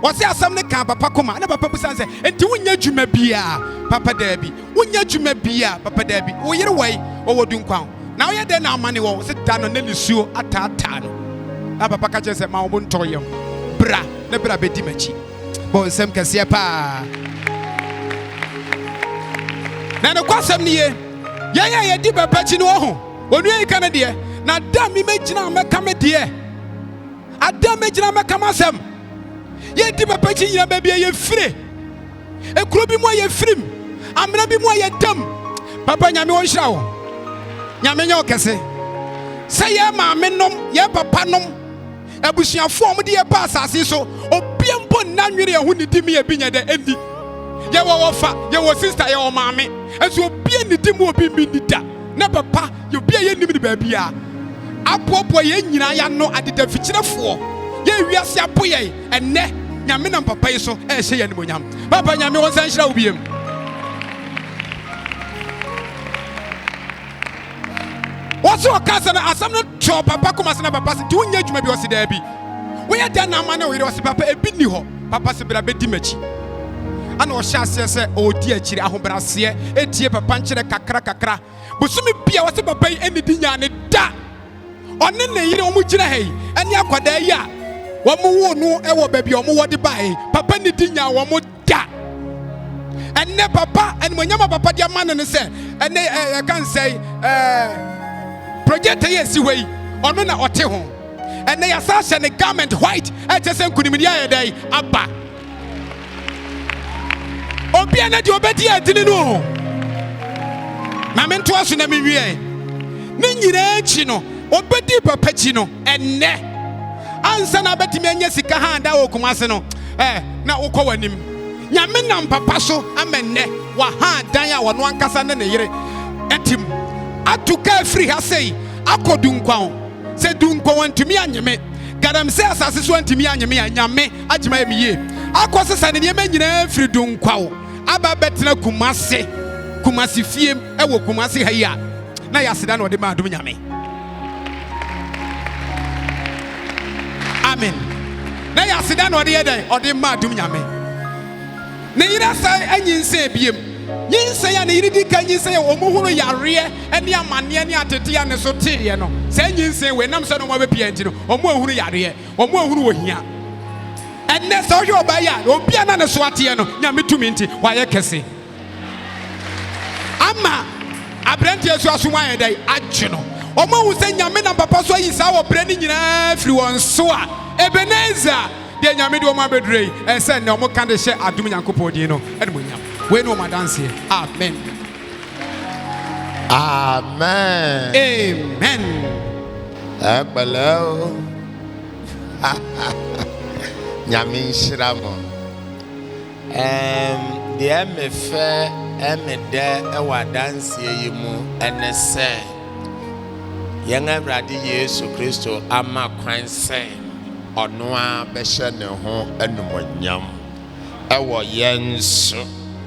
Speaker 1: wɔse asɛm ne ka papa koma na papa busan sɛ enti wonya adwuma bia papa daabi wonya adwuma bia papa daabi wo yere wɔi ɔwɔ dunkwa na woyɛ dɛn na amane wɔ sɛ da no ne lisuo ataataa no na papa ka kyerɛ sɛ ma wo ntɔ yɛm bra ne bra bɛdi m'akyi bɔ nsɛm kɛseɛ paa na ne kwasɛm ne ye yɛyɛ yɛdi bɛpakyi no ho onua yi ka ne deɛ na da mi megyina meka me de ada megyina meka masem ye di papa chi nyina ba bia ye fire ekuro bi mu ye firim amena bi mu ye dam papa nyame won hira wo nyame nya okese se ye ma me nom ye papa nom abusuafo om de ye ba asase so obie mpo nanwere ye hu ni di mi ye bi nya de endi ye wo fa ye wo sister ye wo maame enso obie ni di mu obi mi ni da na papa ye obie ye nim ni ba bia apopo ye nyina ya no adeda fikyerefo ye wiase apoye enne nyame na papa yi so e hye ye nimonyam papa nyame won san hyira obiem What's your cousin? As I'm not sure, Papa come as Papa do you maybe was there be? We are done now, man. We was Papa a bit new. Papa said, "I bet Dimechi." I know Shas said, "Oh dear, Chiri, I hope I see a dear Papancha kakra. But some Pia was a papa anything and da. On the name of Mujina, and Yakwadaya. One more no, ever baby, or more to buy. Papa Nidinya, one more da. And ne Papa, and when Yama Papa, your man, and say, and I can't say, project yes way on na ote ho and they assassin the garment white and just kunimiya day abba obi na di obedi adini no na me nto aso na me wie ne nyina echi no obedi papa chi no enne ansa na betimi anya sika ha da okumase no na ukọ wanim nyame nam papa so amenne wa ha dan a wono ankasa ne ne yere etim atuka free ha sei akodunkwan se dunkwan ntumi anyeme gadam se asase so ntumi anyeme anyame agima emiye akosesa ne ne nyina free dunkwan aba betena kumase fiem ewo kumase ha ya na yaseda na ode ma adum nyame amen na yaseda na ode yeden ode ma adum nyame ne yira sai anyinse biem nyinse ya ne yiri ka nyinse ya omuhuru yare ene amane ne atete ya ne so teye no sai nyinse we nam se no mo be pia nti no omu ahuru yare omu ahuru wohia enne so yo ba ya obi ana ne so ate no nyame tumi nti waye kese ama abrante asu asuma ye dai agye no omu hu se nyame na papa so yi sa wo bre ni nyina firi won so a Ebenezer de nyame de o ma bedrei ense ne omu kan de hye adum nyankopɔ din no ene mo nyam we no ma dance here. Amen.
Speaker 2: Amen.
Speaker 1: Amen.
Speaker 2: Hello. Nyame nhyiramo. De me fe me de e wa dance yi mu ene se yen Awurade Yesu Kristo ama kwan se ono a be hye ne ho enumonyam e wo yenso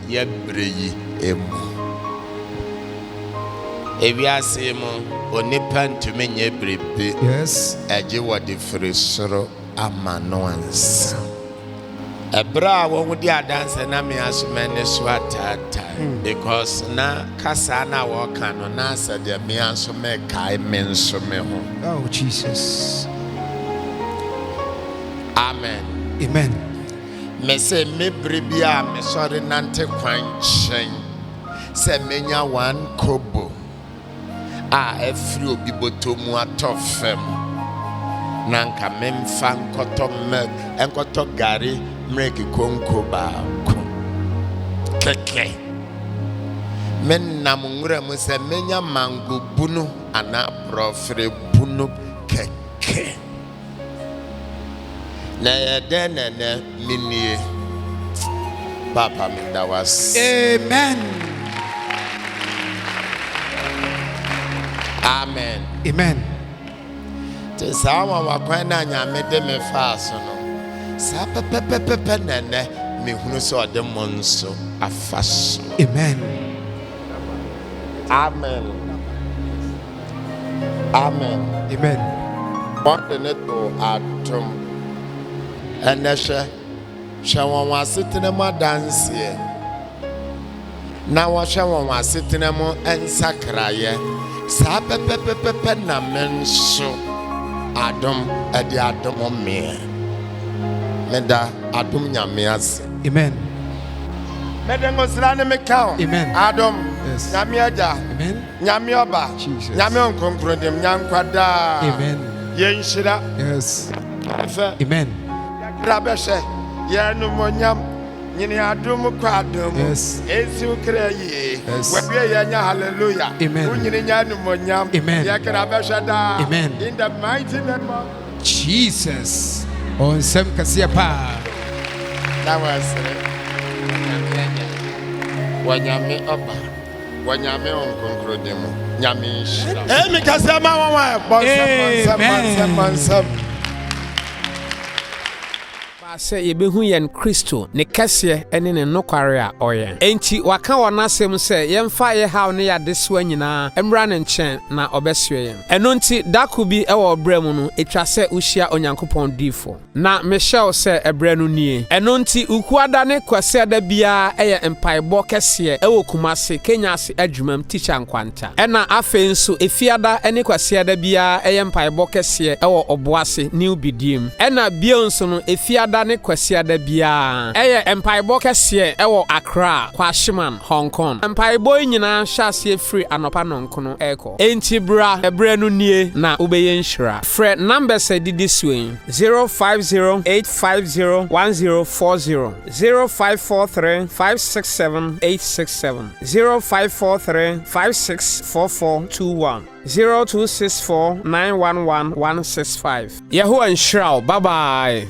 Speaker 2: ye breyi emu ewiase mu onipa ntumi nye brebe
Speaker 1: yes
Speaker 2: eje wode frisoro amanonsa ebra wo di adanse na me asomene so atata because na kasa na wo kan no na asade me asome kai me nso me ho.
Speaker 1: Oh Jesus.
Speaker 2: Amen.
Speaker 1: Amen.
Speaker 2: Me say me brebi a me sorry nante kwanchen se menya one kobo a efri obi botomu atofem nanka memfa nkoto meg enkoto gari mreki konko ba ko keke men nam ngura mu se menya mango bunu ana profre bunu keke na yedene minie papa me da was.
Speaker 1: Amen.
Speaker 2: Amen.
Speaker 1: Amen.
Speaker 2: Te sawa wakwa na nyame de me fa so no sa pepepepe nene me hunu so de monso afaso.
Speaker 1: Amen.
Speaker 2: Amen. Amen.
Speaker 1: Amen.
Speaker 2: What the neto atom eneshe shawon wasitene mo dance na wo shawon wasitene mo ensakraye sa pepepepe na menso adom edi adom me da adom nyame ase.
Speaker 1: Amen.
Speaker 2: Medengosra ne mekao.
Speaker 1: Amen.
Speaker 2: Adam.
Speaker 1: Yes.
Speaker 2: Nyame aja.
Speaker 1: Amen.
Speaker 2: Nyame oba.
Speaker 1: Jesus.
Speaker 2: Nyame onkonkrodem nyankwada.
Speaker 1: Amen.
Speaker 2: Yenhyira.
Speaker 1: Yes.
Speaker 2: Afa.
Speaker 1: Amen.
Speaker 2: Yakra behye. Yenu monyam. Nyini adum kwa adum.
Speaker 1: Yes.
Speaker 2: Esi ukra yi.
Speaker 1: Yes.
Speaker 2: Wabie yanya hallelujah.
Speaker 1: Amen.
Speaker 2: Unyini nyanu monyam.
Speaker 1: Amen.
Speaker 2: Yakra behye da.
Speaker 1: Amen.
Speaker 2: In the mighty name of
Speaker 1: Jesus. On sem kasiya pa.
Speaker 2: that was Wanyame oba. Wanyame onkonkrodem. Nyame nhyira. Emi kasa ma wa bonsam.
Speaker 8: Sɛ yɛbɛhu yɛn Kristo ne kɛseɛ ne ne nokware a ɔyɛ. Enti waka wɔ n'asɛm sɛ yɛmfa yɛ haw ne yɛadesoa nyinaa mmra ne nkyɛn na ɔbɛsoɛ yɛn. Ɛno nti dako bi wɔ ɔbrɛ mu no ɛtwa sɛ wohyia Onyankopɔn diifo. Na mehyɛ wo sɛ ɛbrɛ no nie. Ɛno nti ukuada ne kwasiada biara ɛyɛ mpaebɔ kɛseɛ ɛwɔ Kumase Kenya ase adwumam Teacher Nkwanta. Ɛna afei nso efiada ne kwasiada biara ɛyɛ mpaebɔ kɛseɛ ɛwɔ Ɔboase New Bidiem. Ɛna bio nso no efiada ne kwasiada biara ɛyɛ mpaebɔ kɛseɛ ɛwɔ Accra, Kwashiman, Hong Kong. Mpaebɔ nyinaa hyɛ aseɛ firi anɔpa nɔnkono ɛkɔ. Enti bra ɛbrɛ no nie na wobɛyɛ nhyira. Frɛ numbers didi suin 050-850-1040 0543-567-867 0543-564421 0264-911-165. Yehowa nhyira wo. Bye bye.